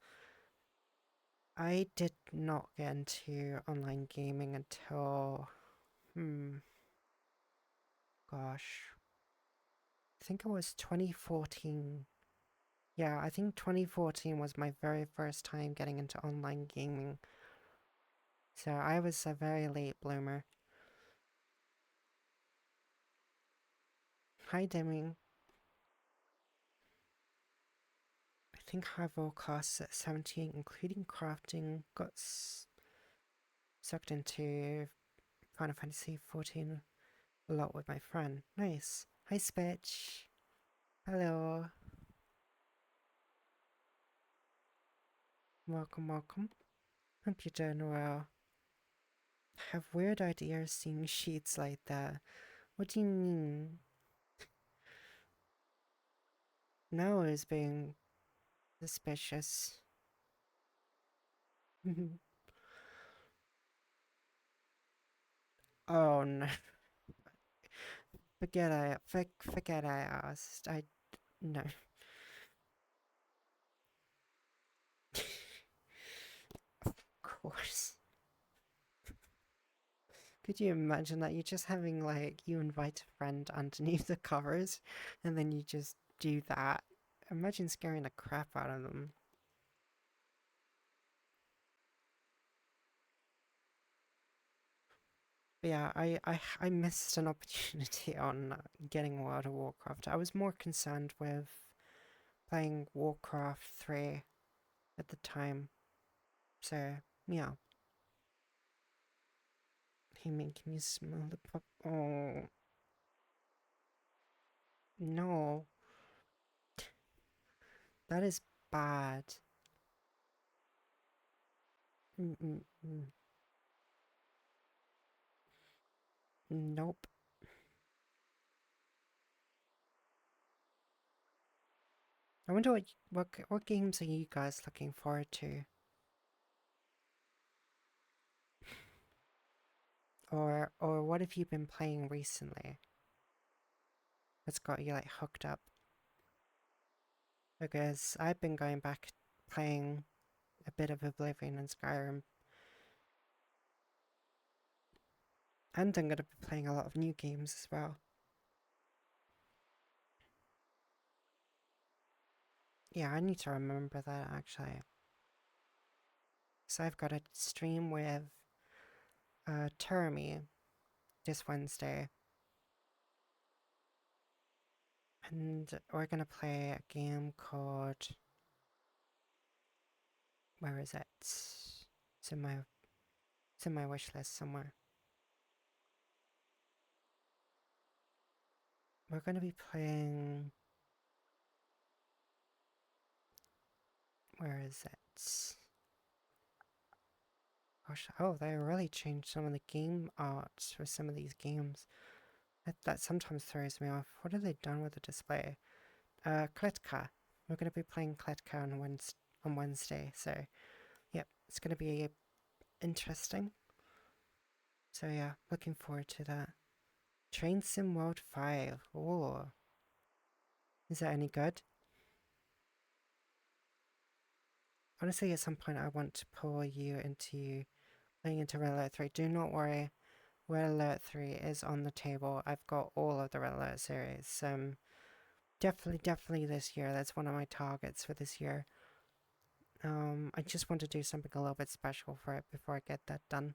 I did not get into online gaming until, gosh, I think it was 2014. Yeah, I think 2014 was my very first time getting into online gaming. So I was a very late bloomer. Hi, Deming. I think high roll costs at 17, including crafting, got sucked into Final Fantasy 14 a lot with my friend. Nice. Hi, Spitch. Hello. Welcome, welcome. Hope you're doing well. I have weird ideas seeing sheets like that. What do you mean? No, is being suspicious. Oh no. Forget I asked. No. Of course. Could you imagine that? You're just having, like, you invite a friend underneath the covers, and then you just do that. Imagine scaring the crap out of them. But yeah, I missed an opportunity on getting World of Warcraft. I was more concerned with playing Warcraft 3 at the time. So, yeah. Hey man, can you smell the pop? Oh, no. That is bad. Mm-mm-mm. Nope. I wonder what games are you guys looking forward to? Or what have you been playing recently that's got you like hooked up? Because I've been going back playing a bit of Oblivion and Skyrim, and I'm gonna be playing a lot of new games as well. Yeah, I need to remember that actually. So I've got a stream with Termi this Wednesday, and we're gonna play a game called, where is it? It's in my wish list somewhere. We're gonna be playing, where is it? Gosh, oh, they really changed some of the game art for some of these games. That sometimes throws me off. What have they done with the display? Kletka. We're gonna be playing Kletka on Wednesday, so yep, it's gonna be interesting. So yeah, looking forward to that. Train Sim World 5. Oh, is that any good? Honestly, at some point I want to pull you into playing into Red Alert 3. Do not worry, Red Alert 3 is on the table. I've got all of the Red Alert series. Definitely this year. That's one of my targets for this year. I just want to do something a little bit special for it before I get that done.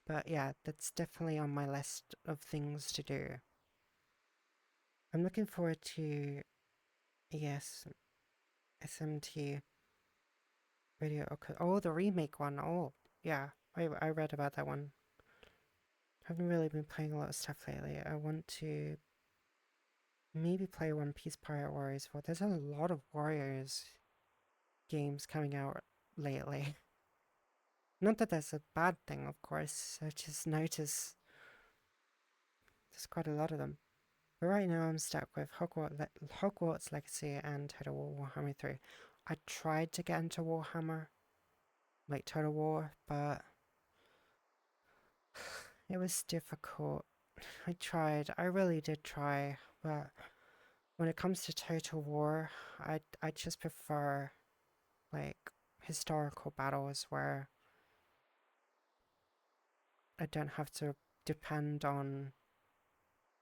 But yeah, that's definitely on my list of things to do. I'm looking forward to, yes, SMT video. Okay. Oh, the remake one. Oh, yeah, I read about that one. Haven't really been playing a lot of stuff lately. I want to maybe play One Piece Pirate Warriors 4. There's a lot of Warriors games coming out lately. Not that that's a bad thing, of course. I just notice there's quite a lot of them. But right now I'm stuck with Hogwarts Legacy and Total War Warhammer 3. I tried to get into Warhammer, like Total War, but it was difficult. I tried, I really did try, but when it comes to Total War, I just prefer like historical battles where I don't have to depend on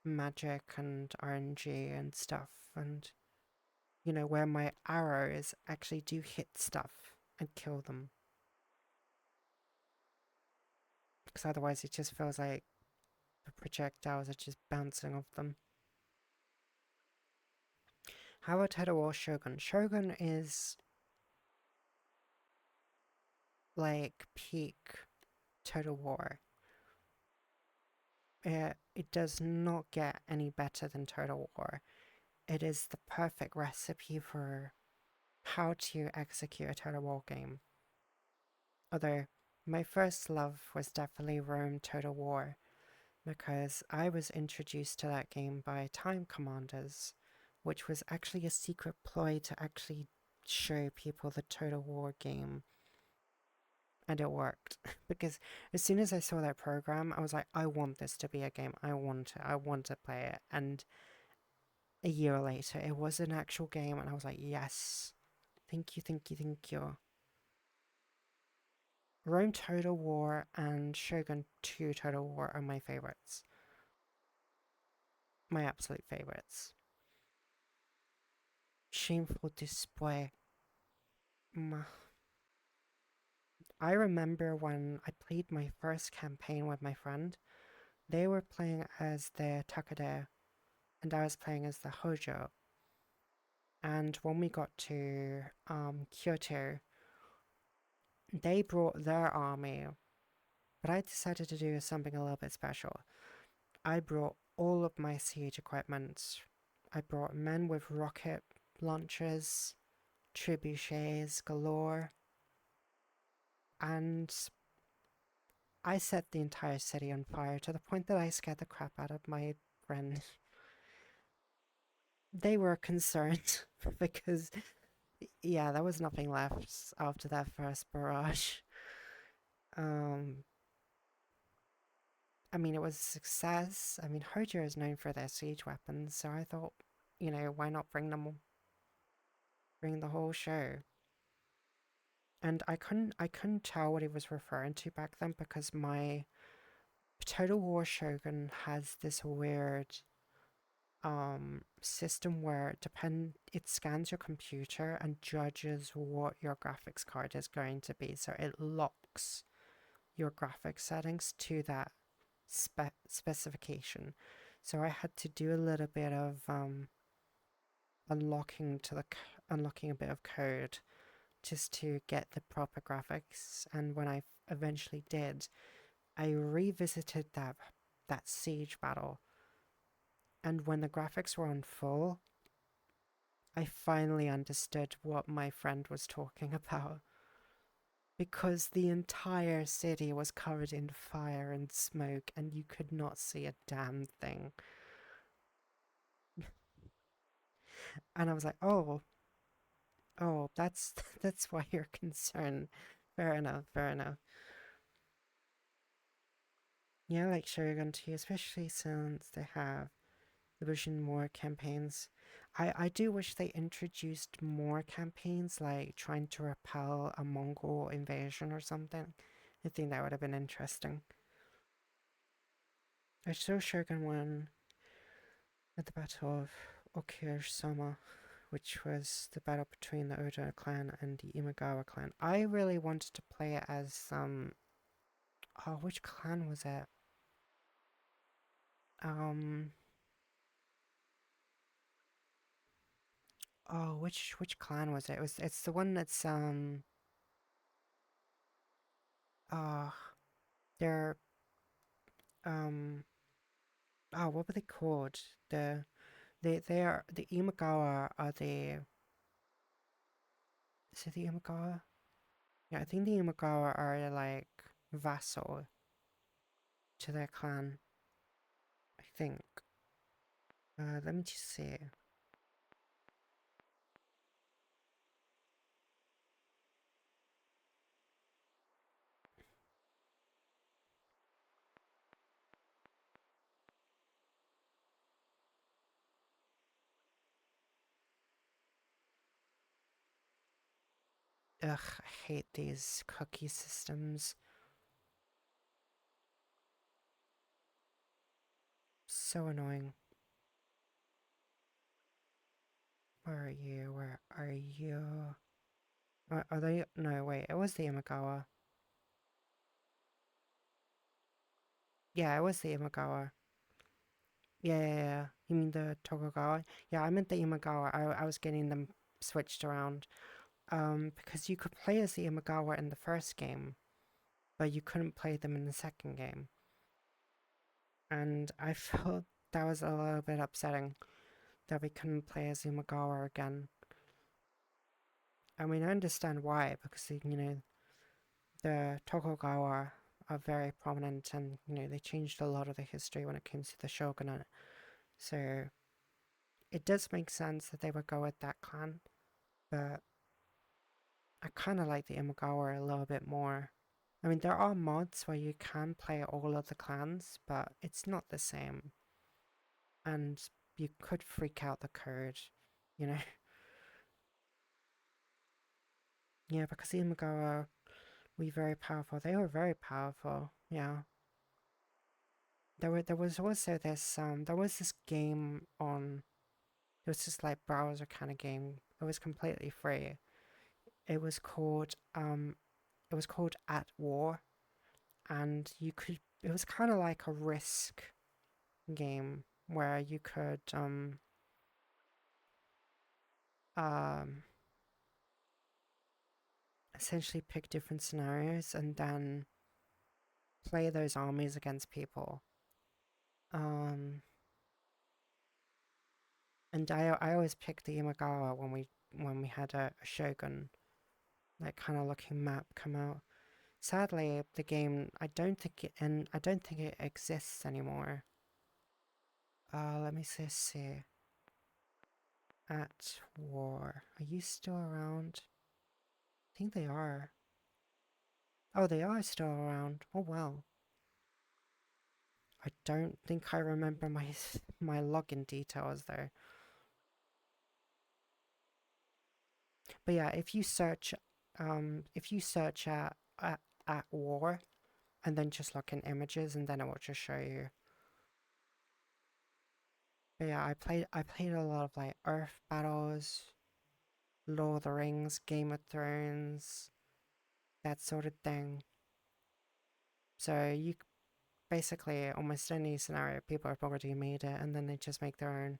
magic and RNG and stuff, and you know, where my arrows actually do hit stuff and kill them. Because otherwise it just feels like the projectiles are just bouncing off them. How about Total War Shogun? Shogun is like peak Total War. It does not get any better than Total War. It is the perfect recipe for how to execute a Total War game. Although, my first love was definitely Rome Total War, because I was introduced to that game by Time Commanders, which was actually a secret ploy to actually show people the Total War game. And it worked. Because as soon as I saw that program, I was like, I want this to be a game. I want to play it. And a year later, it was an actual game, and I was like, yes. Thank you. Rome Total War and Shogun 2 Total War are my favorites. My absolute favorites. Shameful Display. I remember when I played my first campaign with my friend, they were playing as the Takeda and I was playing as the Hojo. And when we got to Kyoto, they brought their army, but I decided to do something a little bit special. I brought all of my siege equipment. I brought men with rocket launchers, trebuchets galore, and I set the entire city on fire to the point that I scared the crap out of my friend. They were concerned because, yeah, there was nothing left after that first barrage. Um, I mean, it was a success. I mean, Hojo is known for their siege weapons, so I thought, why not bring the whole show? And I couldn't tell what he was referring to back then because my Total War Shogun has this weird system where it scans your computer and judges what your graphics card is going to be, so it locks your graphics settings to that specification. So I had to do a little bit of unlocking a bit of code just to get the proper graphics, and when I eventually did, I revisited that siege battle, and when the graphics were on full, I finally understood what my friend was talking about. Because the entire city was covered in fire and smoke, and you could not see a damn thing. And I was like, oh, that's why you're concerned. Fair enough, fair enough. Yeah, like Shogun 2, especially since they have the Vision War campaigns. I do wish they introduced more campaigns, like trying to repel a Mongol invasion or something. I think that would have been interesting. I saw Shogun 1 at the Battle of Okirishima, which was the battle between the Oda clan and the Imagawa clan. I really wanted to play it as oh, which clan was it? Um oh, which clan was it? It's the one that's uh they're um oh, what were they called? They are the Imagawa are the is it the Imagawa? Yeah, I think the Imagawa are like vassal to their clan. I think. Let me just see. Ugh, I hate these cookie systems. So annoying. Where are you? Where are you? Are they? No, wait, it was the Imagawa. Yeah, it was the Imagawa. Yeah. You mean the Tokugawa? Yeah, I meant the Imagawa. I was getting them switched around. Because you could play as the Imagawa in the first game, but you couldn't play them in the second game. And I felt that was a little bit upsetting that we couldn't play as Imagawa again. I mean, I understand why, because, the Tokugawa are very prominent and, they changed a lot of the history when it comes to the shogunate. So it does make sense that they would go with that clan, but I kind of like the Imagawa a little bit more. I mean, there are mods where you can play all of the clans, but it's not the same. And you could freak out the code, you know? Yeah, because the Imagawa We very powerful. They were very powerful. Yeah. There was also this there was this game on, it was just like browser kind of game. It was completely free. It was called At War, and you could, it was kind of like a Risk game where you could um essentially pick different scenarios and then play those armies against people. Um and I always picked the Imagawa when we had a Shogun like kind of looking map come out. Sadly, the game, I don't think it exists anymore. Let me see. At War. Are you still around? I think they are. Oh, they are still around. Oh well. I don't think I remember my login details though. But yeah, if you search at War and then just look in images and then it will just show you. But yeah, I played a lot of like Earth battles, Lord of the Rings, Game of Thrones, that sort of thing. So you basically almost any scenario people have already made it and then they just make their own,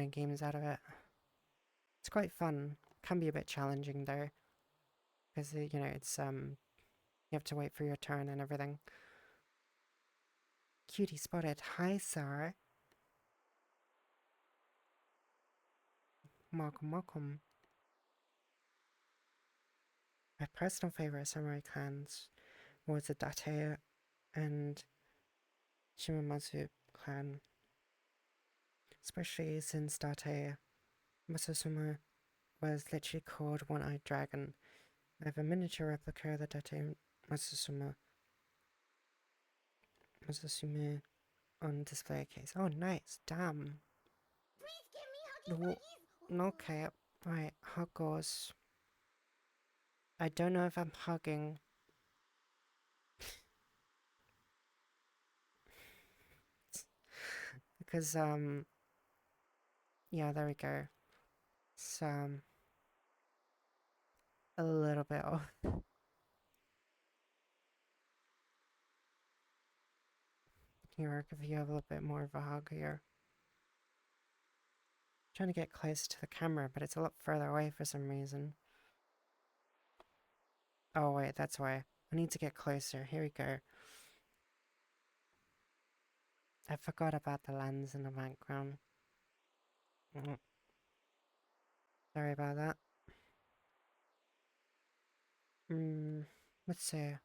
games out of it. It's quite fun. Can be a bit challenging though, because it's you have to wait for your turn and everything. Cutie spotted. Hi, sir. Welcome, welcome. My personal favorite samurai clans was the Date and Shimamatsu clan, especially since Date Masasuma was literally called One-Eyed Dragon. I have a miniature replica of the Date Masasume on display case. Oh, nice. Damn. Please give me huggy okay. Right, hug goes. I don't know if I'm hugging. Because, yeah, there we go. It's, a little bit off. Here, I'll give you a little bit more of a hug here. I'm trying to get close to the camera, but it's a lot further away for some reason. Oh, wait, that's why. I need to get closer. Here we go. I forgot about the lens in the background. Sorry about that. Let's see.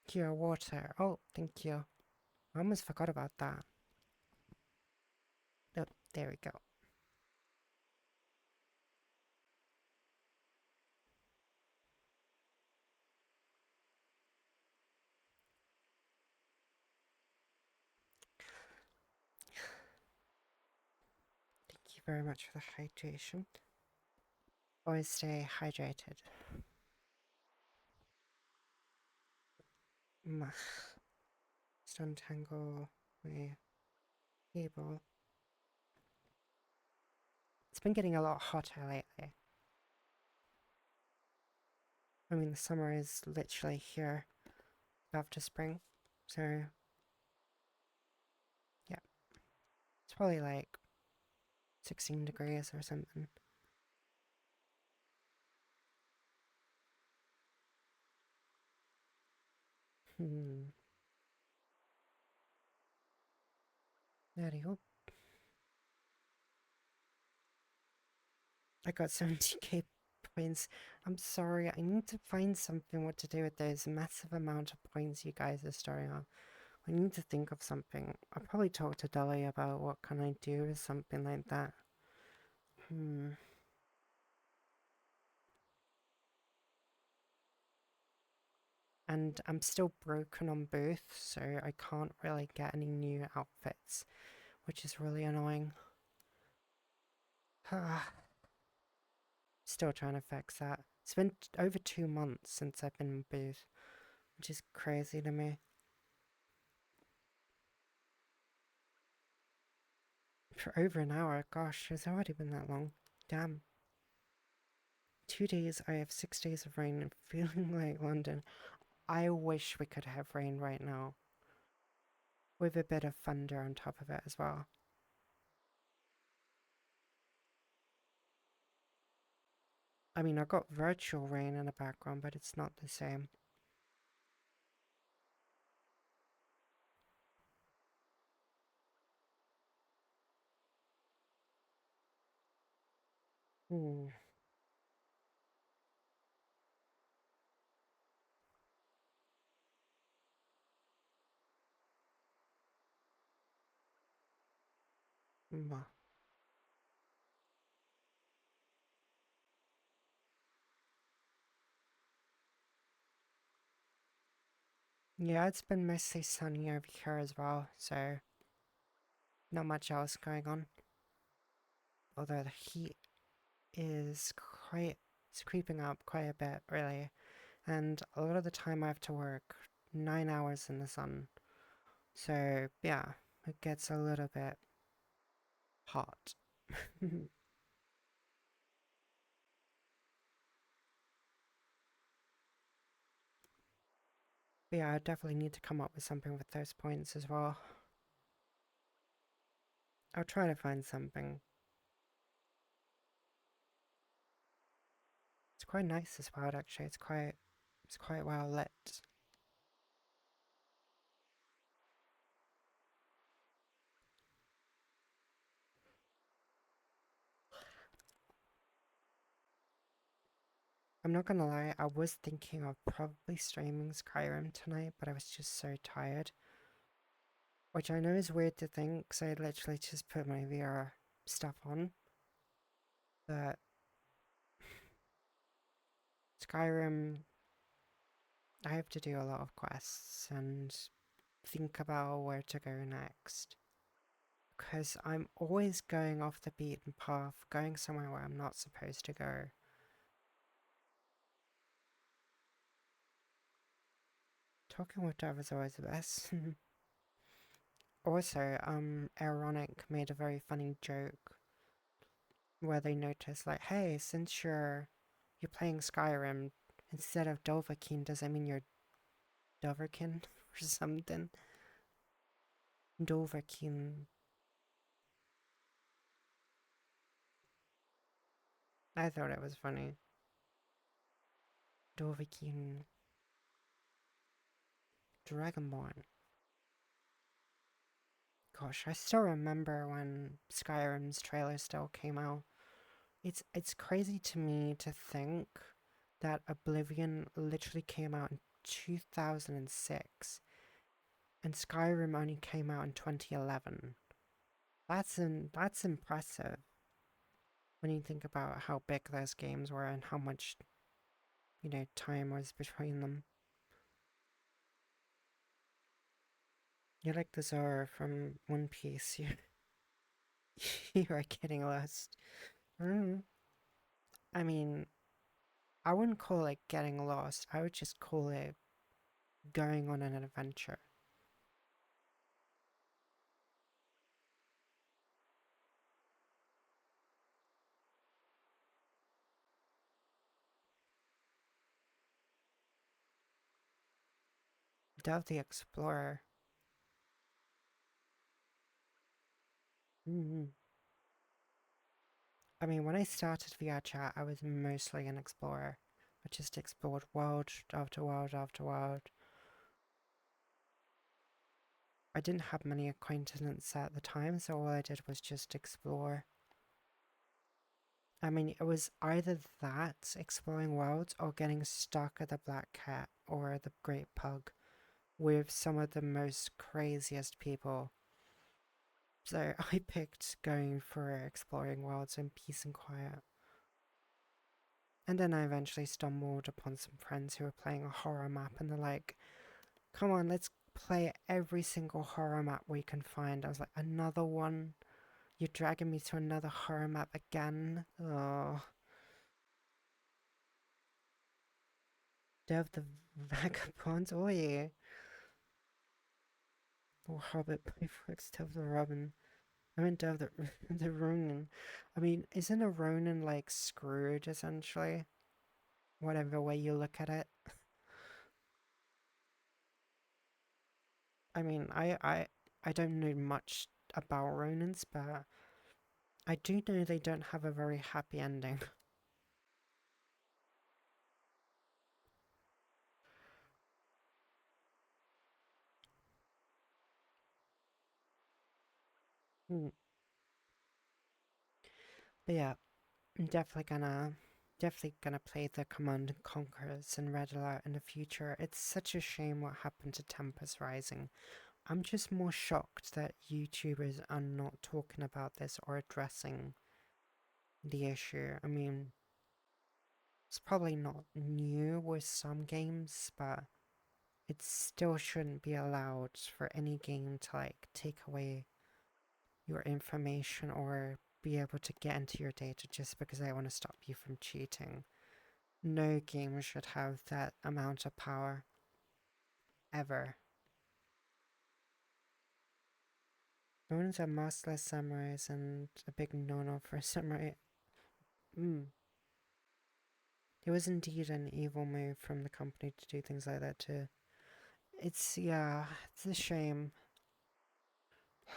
Pure water. Oh, thank you. I almost forgot about that. Oh, there we go. Thank you very much for the hydration. Always stay hydrated. Just untangle my cable. It's been getting a lot hotter lately. I mean, the summer is literally here after spring, so yeah. It's probably like 16 degrees or something. There you go. I got 70k points. I'm sorry, I need to find something what to do with those massive amount of points you guys are storing up. I need to think of something. I'll probably talk to Dolly about what can I do with something like that. And I'm still broken on both, so I can't really get any new outfits, which is really annoying. Still trying to fix that. It's been over 2 months since I've been in booth, which is crazy to me. For over an hour, gosh, it's already been that long. Damn. 2 days, I have 6 days of rain and feeling like London. I wish we could have rain right now. With a bit of thunder on top of it as well. I mean, I got virtual rain in the background, but it's not the same. Hmm. Yeah, it's been mostly sunny over here as well, so not much else going on. Although the heat is quite, it's creeping up quite a bit, really. And a lot of the time I have to work 9 hours in the sun. So, yeah, it gets a little bit hot. But yeah, I definitely need to come up with something with those points as well. I'll try to find something. It's quite nice as well, actually. It's quite well lit. I'm not gonna lie, I was thinking of probably streaming Skyrim tonight, but I was just so tired. Which I know is weird to think, because I literally just put my VR stuff on. But Skyrim, I have to do a lot of quests and think about where to go next. Because I'm always going off the beaten path, going somewhere where I'm not supposed to go. Talking with Dev is always the best. Also, Aaronic made a very funny joke where they noticed, like, hey, since you're playing Skyrim, instead of Dovahkiin, does that mean you're Dovahkiin or something? Dovahkiin. I thought it was funny. Dovahkiin. Dragonborn. Gosh, I still remember when Skyrim's trailer still came out. It's crazy to me to think that Oblivion literally came out in 2006 and Skyrim only came out in 2011. That's impressive when you think about how big those games were and how much, time was between them. You're like the Zora from One Piece. You are getting lost. Mm. I mean, I wouldn't call it getting lost. I would just call it going on an adventure. Dove the Explorer. Mm. I mean, when I started VR chat, I was mostly an explorer. I just explored world after world after world. I didn't have many acquaintances at the time, so all I did was just explore. I mean, it was either that, exploring worlds, or getting stuck at the Black Cat or the Great Pug with some of the most craziest people. So I picked going for exploring worlds in peace and quiet. And then I eventually stumbled upon some friends who were playing a horror map, and they're like, come on, let's play every single horror map we can find. I was like, another one? You're dragging me to another horror map again? Oh. Dev the Vagabond, oh yeah. Or Hobbit Playflix, Dev the Robin. I mean, Dev the, the Ronin. I mean, isn't a Ronin like Scrooge essentially? Whatever way you look at it. I mean, I don't know much about Ronins, but I do know they don't have a very happy ending. Hmm. But yeah, I'm definitely gonna play the Command and Conquerors and Red Alert in the future. It's such a shame what happened to Tempest Rising. I'm just more shocked that YouTubers are not talking about this or addressing the issue. I mean, it's probably not new with some games, but it still shouldn't be allowed for any game to like take away your information or be able to get into your data just because they want to stop you from cheating. No game should have that amount of power. Ever. Ronins are maskless samurais and a big no-no for a samurai. It was indeed an evil move from the company to do things like that too. Yeah, it's a shame.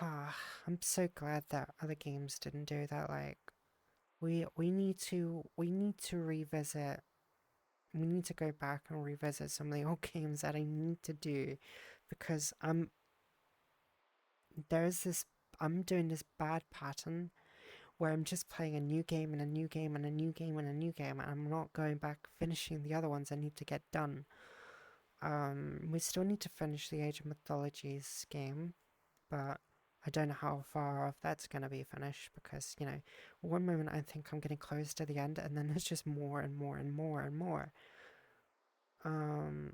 I'm so glad that other games didn't do that. Like, we need to revisit. We need to go back and revisit some of the old games that I need to do, because there's this I'm doing this bad pattern where I'm just playing a new game and a new game and a new game and a new game, and I'm not going back finishing the other ones I need to get done. We still need to finish the Age of Mythologies game, but I don't know how far off that's going to be finished because, one moment I think I'm getting close to the end, and then there's just more and more and more and more. And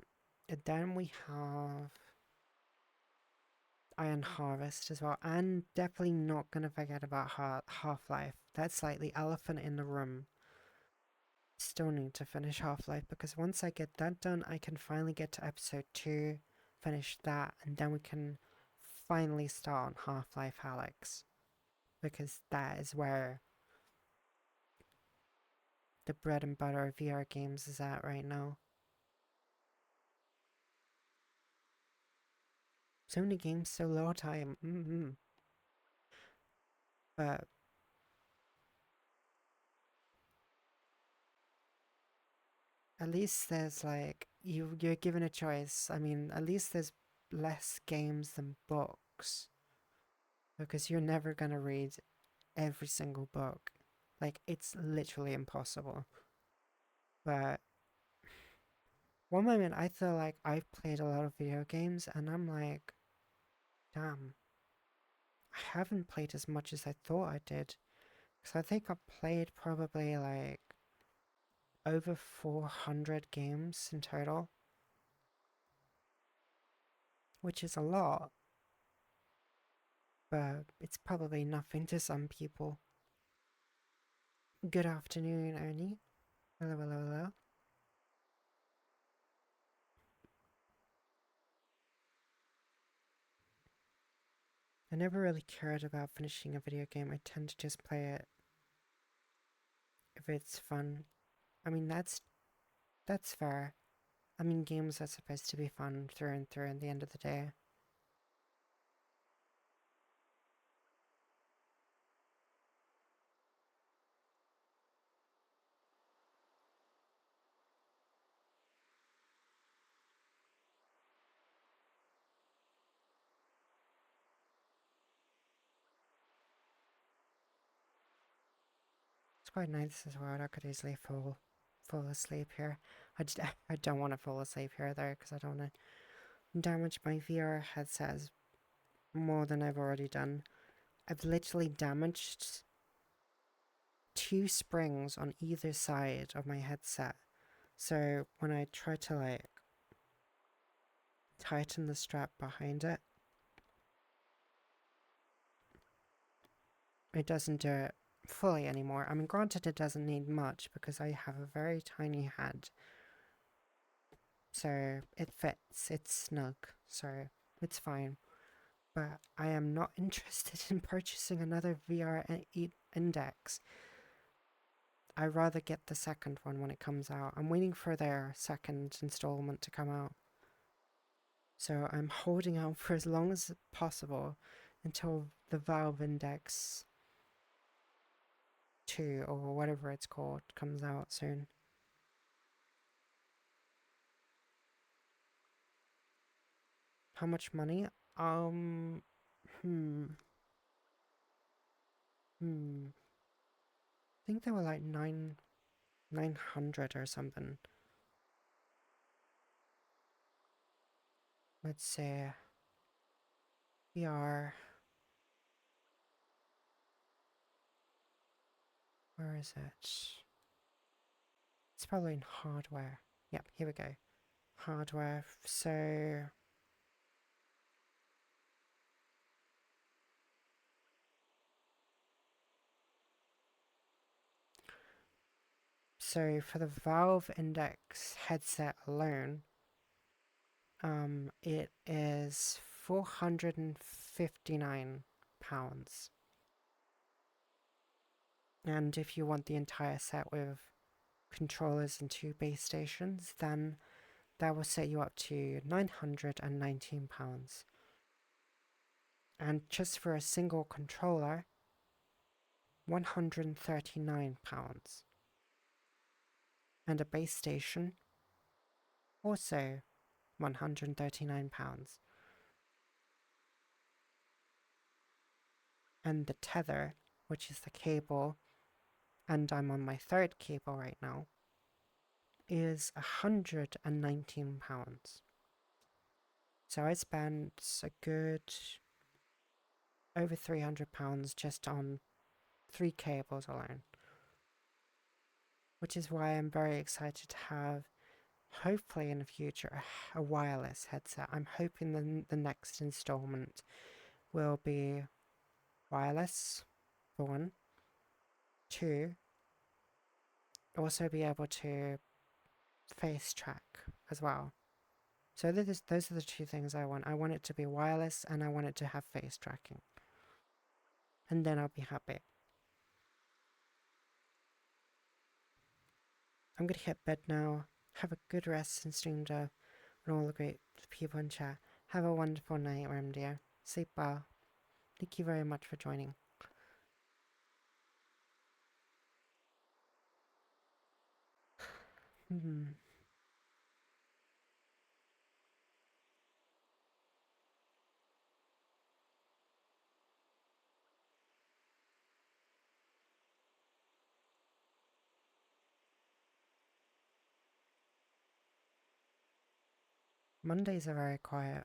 then we have Iron Harvest as well, and definitely not going to forget about Half-Life. That's like the elephant in the room. Still need to finish Half-Life because once I get that done, I can finally get to episode 2, finish that, and then we can finally start on Half-Life Alyx, because that is where the bread and butter of VR games is at right now. So many games, so little time. But at least there's like you're given a choice. I mean, at least there's less games than books, because you're never gonna read every single book. Like, it's literally impossible. But one moment I feel like I've played a lot of video games and I'm like, damn, I haven't played as much as I thought I did. Because I think I played probably like over 400 games in total, which is a lot, but it's probably nothing to some people. Good afternoon, Oni. Hello, hello, hello. I never really cared about finishing a video game. I tend to just play it if it's fun. I mean, that's fair. I mean, games are supposed to be fun through and through at the end of the day. It's quite nice as well. I could easily fall asleep here. I don't want to fall asleep here though, because I don't want to damage my VR headsets more than I've already done. I've literally damaged 2 springs on either side of my headset. So when I try to like tighten the strap behind it, it doesn't do it fully anymore. I mean, granted, it doesn't need much because I have a very tiny head. So it fits, it's snug, so it's fine. But I am not interested in purchasing another VR Index. I'd rather get the second one when it comes out. I'm waiting for their second installment to come out. So I'm holding out for as long as possible until the Valve Index 2 or whatever it's called comes out soon. How much money? I think they were like 900 or something. Let's say VR. Where is it? It's probably in hardware. Yep, here we go. Hardware. So for the Valve Index headset alone, it is £459. And if you want the entire set with controllers and 2 base stations, then that will set you up to £919. And just for a single controller, £139. And a base station, also £139. And the tether, which is the cable, and I'm on my 3rd cable right now, is £119. So I spent a good over £300 just on 3 cables alone. Which is why I'm very excited to have, hopefully in the future, a wireless headset. I'm hoping the next installment will be wireless, for 1. 2, also be able to face track as well. So those are the 2 things I want. I want it to be wireless and I want it to have face tracking. And then I'll be happy. I'm gonna hit bed now. Have a good rest and stream to and all the great people in chat. Have a wonderful night, Worm dear. Sleep well. Thank you very much for joining. Mondays are very quiet.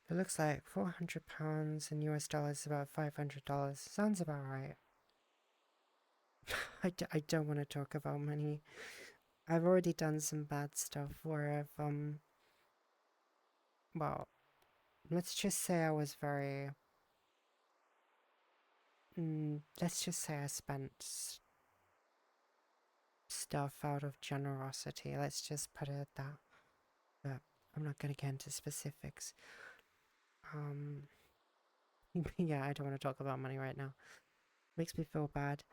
It looks like £400 in US dollars, about $500. Sounds about right. I don't want to talk about money. I've already done some bad stuff where I've, well, let's just say I was very, let's just say I spent stuff out of generosity. Let's just put it at that. But I'm not gonna get into specifics. Yeah, I don't want to talk about money right now. Makes me feel bad.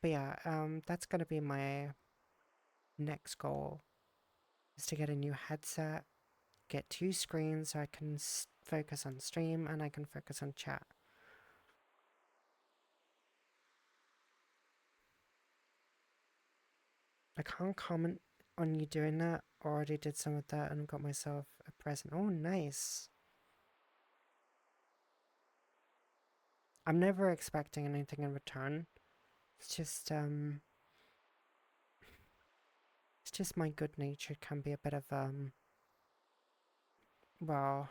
But yeah, that's gonna be my next goal, is to get a new headset, get 2 screens so I can focus on stream and I can focus on chat. I can't comment on you doing that. Already did some of that and got myself a present. Oh, nice. I'm never expecting anything in return. It's just my good nature can be a bit of well,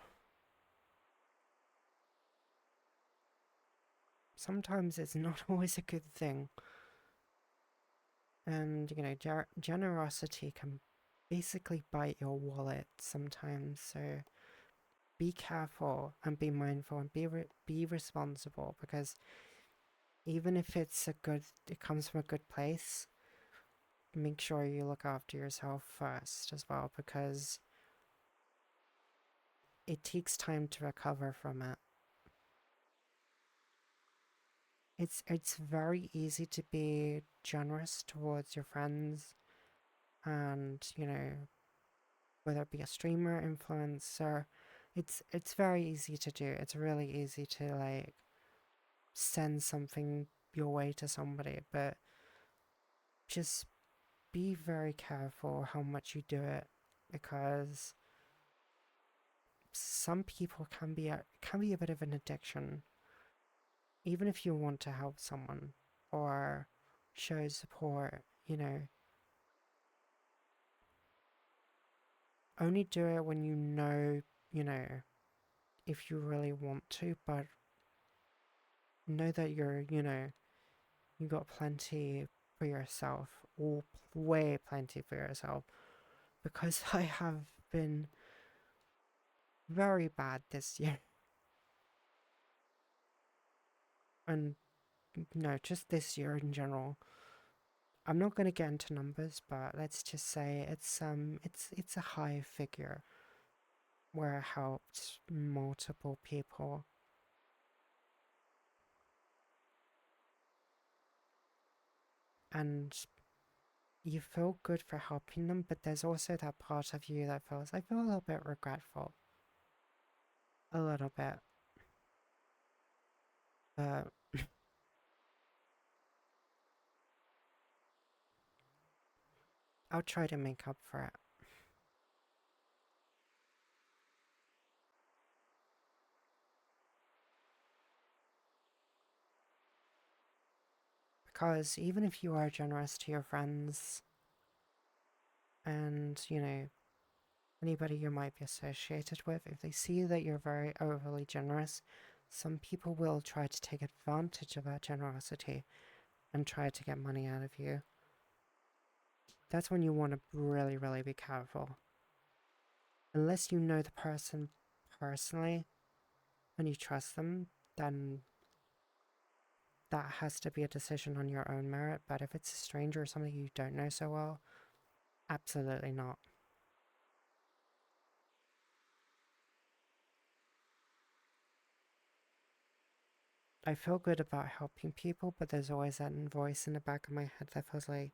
sometimes it's not always a good thing. And, you know, generosity can basically bite your wallet sometimes. So be careful and be mindful and be responsible, because even if it comes from a good place, make sure you look after yourself first as well, because it takes time to recover from it. It's very easy to be generous towards your friends, and you know, whether it be a streamer, influencer, it's very easy to do. It's really easy to like send something your way to somebody, but just be very careful how much you do it, because some people can be a bit of an addiction. Even if you want to help someone or show support, you know, only do it when you know, if you really want to, but know that you got plenty for yourself, or way plenty for yourself, because I have been very bad this year. And no, just this year in general. I'm not going to get into numbers, but let's just say it's a high figure where I helped multiple people. And you feel good for helping them, but there's also that part of you that feels, I feel a little bit regretful. A little bit. But I'll try to make up for it. Because even if you are generous to your friends and, you know, anybody you might be associated with, if they see that you're very overly generous, some people will try to take advantage of that generosity and try to get money out of you. That's when you want to really, really be careful. Unless you know the person personally and you trust them, then that has to be a decision on your own merit. But if it's a stranger or somebody you don't know so well, absolutely not. I feel good about helping people, but there's always that voice in the back of my head that feels like,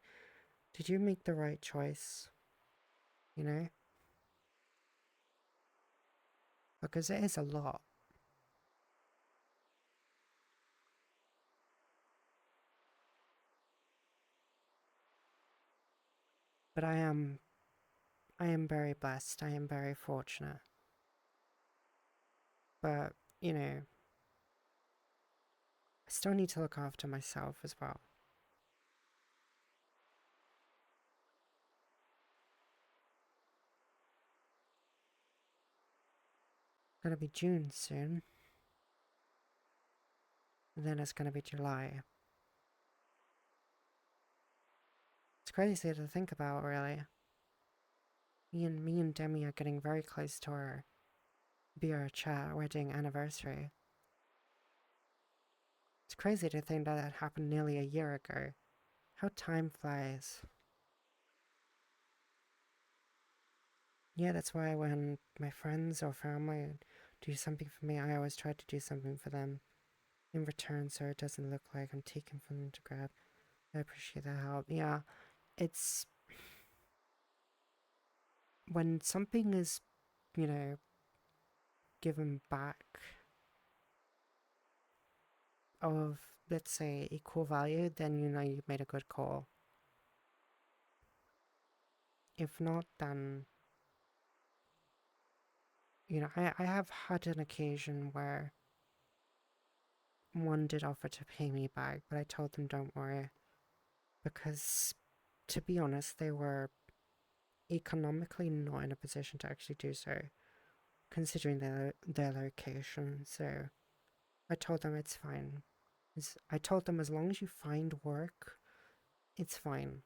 did you make the right choice? You know? Because it is a lot. But I am very blessed. I am very fortunate. But, you know, I still need to look after myself as well. Gonna be June soon. And then it's gonna be July. It's crazy to think about, really. Me and Demi are getting very close to our VR chat wedding anniversary. It's crazy to think that happened nearly a year ago. How time flies. Yeah, that's why when my friends or family do something for me, I always try to do something for them in return, so it doesn't look like I'm taking from them to grab. I appreciate the help. Yeah, it's when something is, you know, given back of, let's say, equal value, then you know you've made a good call. If not, then, you know, I have had an occasion where one did offer to pay me back, but I told them don't worry, because to be honest, they were economically not in a position to actually do so, considering their location. So I told them it's fine. I told them as long as you find work, it's fine.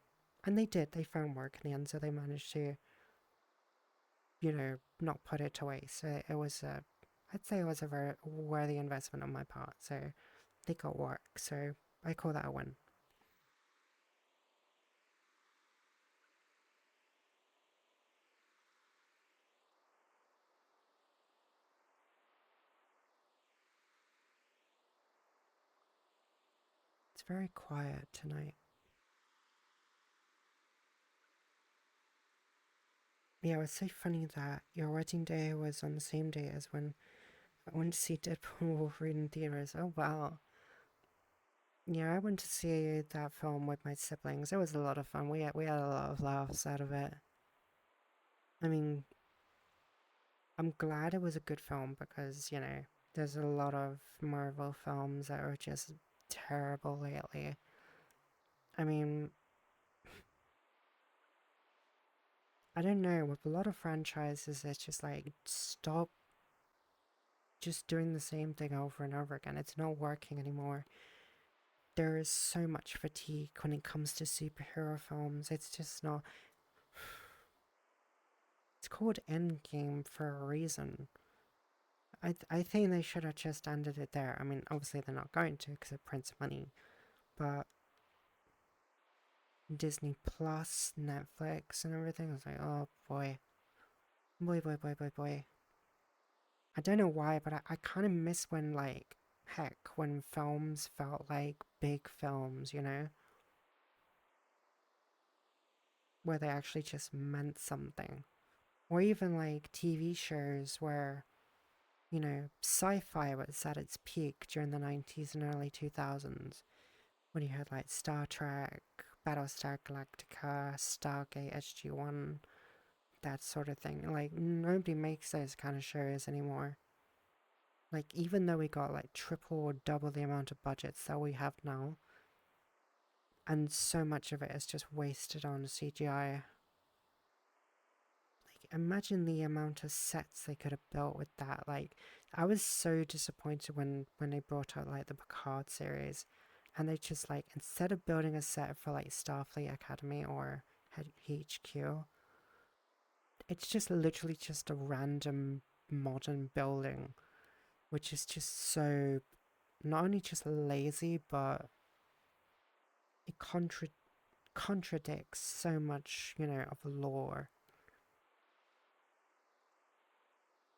And they did. They found work in the end, so they managed to, not put it away. So it was I'd say it was a very worthy investment on my part. So they got work. So I call that a win. It's very quiet tonight. Yeah, it was so funny that your wedding day was on the same day as when I went to see Deadpool Wolverine in theaters. Oh wow. Yeah, I went to see that film with my siblings. It was a lot of fun. We had a lot of laughs out of it. I mean, I'm glad it was a good film because, there's a lot of Marvel films that are just terrible lately. I mean, I don't know, with a lot of franchises, it's just like, stop just doing the same thing over and over again. It's not working anymore. There is so much fatigue when it comes to superhero films. It's just not. It's called Endgame for a reason. I think they should have just ended it there. I mean, obviously they're not going to because it prints money, but Disney Plus, Netflix, and everything. I was like, oh boy, boy, boy, boy, boy, boy. I don't know why, but I kind of miss when, like, heck, when films felt like big films, where they actually just meant something. Or even like TV shows where, sci fi was at its peak during the 90s and early 2000s, when you had like Star Trek, Battlestar Galactica, Stargate SG-1, that sort of thing. Like, nobody makes those kind of shows anymore. Like, even though we got like triple or double the amount of budgets that we have now, and so much of it is just wasted on CGI. Like, imagine the amount of sets they could have built with that. Like, I was so disappointed when they brought out like the Picard series, and they just like, instead of building a set for like Starfleet Academy or HQ, it's just literally just a random modern building, which is just so not only just lazy, but it contradicts so much, of lore.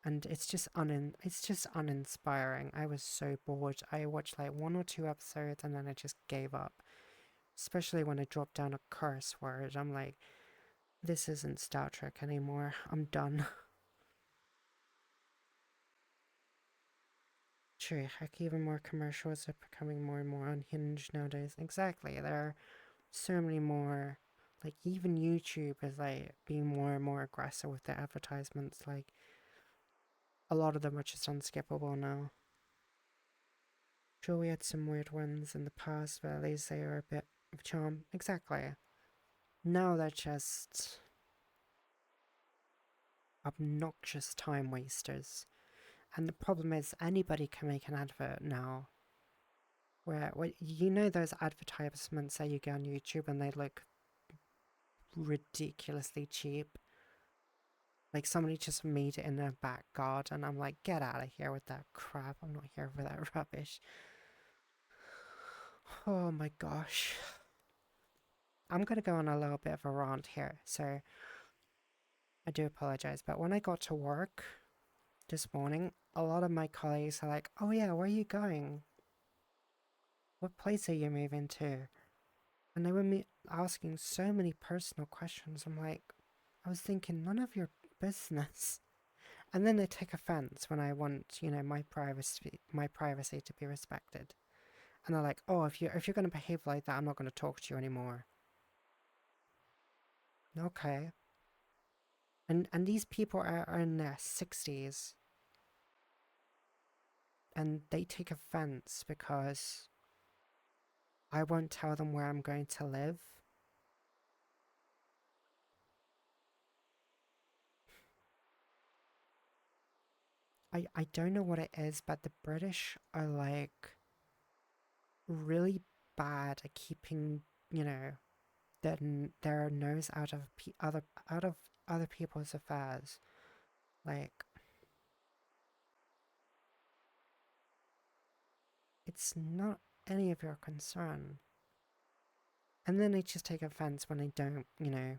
And it's just uninspiring. I was so bored. I watched like one or two episodes and then I just gave up. Especially when I dropped down a curse word. I'm like, this isn't Star Trek anymore. I'm done. True, heck, even more commercials are becoming more and more unhinged nowadays. Exactly. There are so many more, like, even YouTube is like being more and more aggressive with their advertisements. Like, a lot of them are just unskippable now. Sure, we had some weird ones in the past, but at least they are a bit of charm. Exactly. Now they're just obnoxious time wasters. And the problem is, anybody can make an advert now. Where those advertisements that you get on YouTube and they look ridiculously cheap. Like somebody just made it in their back garden. I'm like, get out of here with that crap. I'm not here for that rubbish. Oh my gosh. I'm gonna go on a little bit of a rant here, so I do apologize. But when I got to work this morning, a lot of my colleagues are like, oh yeah, where are you going? What place are you moving to? And they were asking so many personal questions. I'm like, I was thinking, none of your business. And then they take offense when I want, my privacy to be respected. And they're like, oh, if you're gonna behave like that, I'm not gonna talk to you anymore. Okay. And these people are in their 60s and they take offense because I won't tell them where I'm going to live. I don't know what it is, but the British are like really bad at keeping, you know, their nose out of other people's affairs. Like, it's not any of your concern. And then they just take offense when I don't, you know,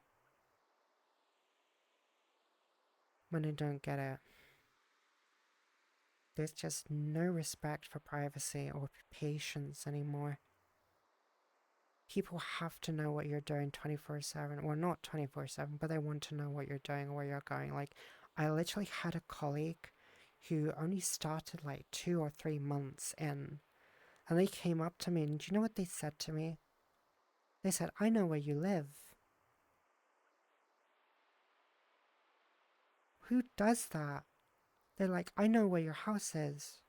when I don't get it. There's just no respect for privacy or patience anymore. People have to know what you're doing 24/7. Well, not 24/7, but they want to know what you're doing or where you're going. Like, I literally had a colleague who only started like 2 or 3 months in, and they came up to me, and do you know what they said to me? They said, I know where you live. Who does that? They're like, I know where your house is.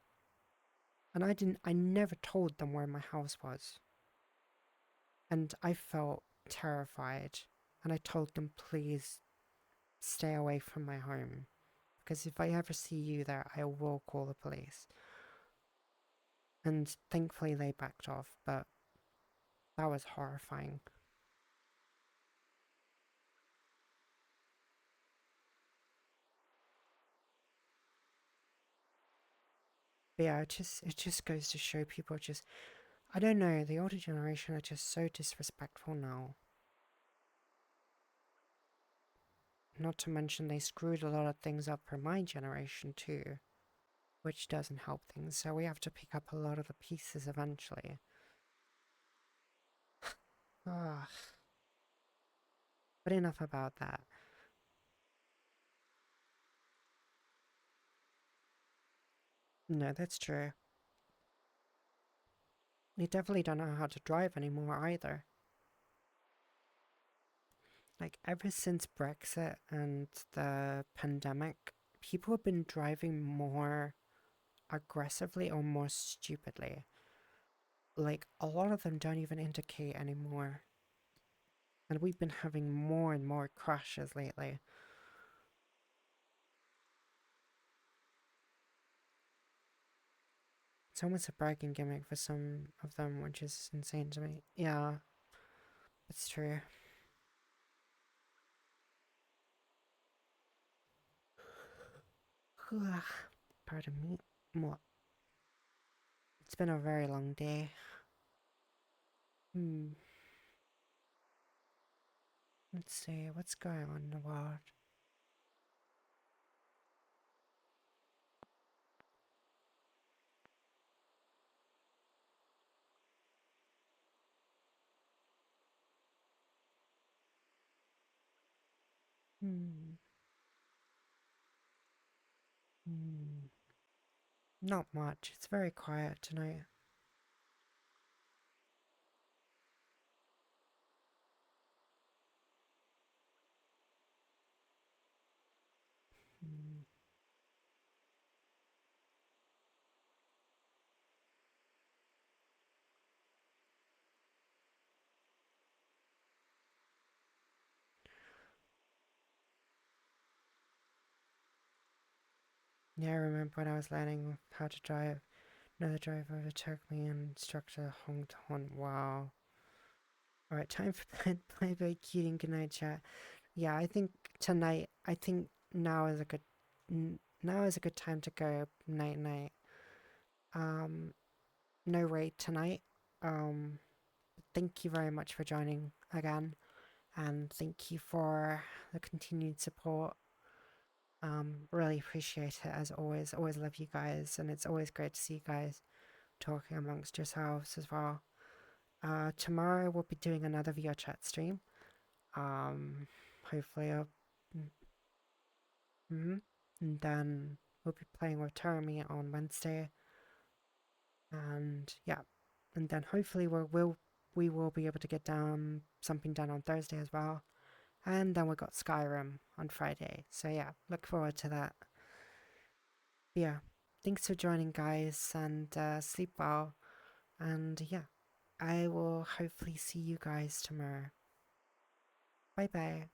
And I never told them where my house was. And I felt terrified. And I told them, please stay away from my home. Because if I ever see you there, I will call the police. And thankfully they backed off, but that was horrifying. But yeah, it just goes to show people just, I don't know, the older generation are just so disrespectful now. Not to mention they screwed a lot of things up for my generation too, which doesn't help things, so we have to pick up a lot of the pieces eventually. Ah, but enough about that. No, that's true. They definitely don't know how to drive anymore either. Like, ever since Brexit and the pandemic, people have been driving more aggressively or more stupidly. Like, a lot of them don't even indicate anymore. And we've been having more and more crashes lately. It's almost a bragging gimmick for some of them, which is insane to me. Yeah, it's true. Pardon me. What? It's been a very long day. Hmm. Let's see, what's going on in the world? Hmm. Hmm. Not much. It's very quiet tonight. Hmm. Yeah, I remember when I was learning how to drive. Another driver overtook me and instructor honked horn. Wow. Alright, time for bed. Bye bye, cutie. Good night, chat. Yeah, I think tonight, I think now is a good, now is a good time to go night night. Um, no raid tonight. Um, thank you very much for joining again, and thank you for the continued support. Really appreciate it as always. Always love you guys, and it's always great to see you guys talking amongst yourselves as well. Tomorrow we'll be doing another VR chat stream. Hopefully I'll. Mm-hmm. And then we'll be playing with Termi on Wednesday, and yeah, and then hopefully we will be able to get down something done on Thursday as well, and then we got Skyrim on Friday. So yeah, look forward to that. But yeah, thanks for joining, guys, and sleep well. And yeah, I will hopefully see you guys tomorrow. Bye bye.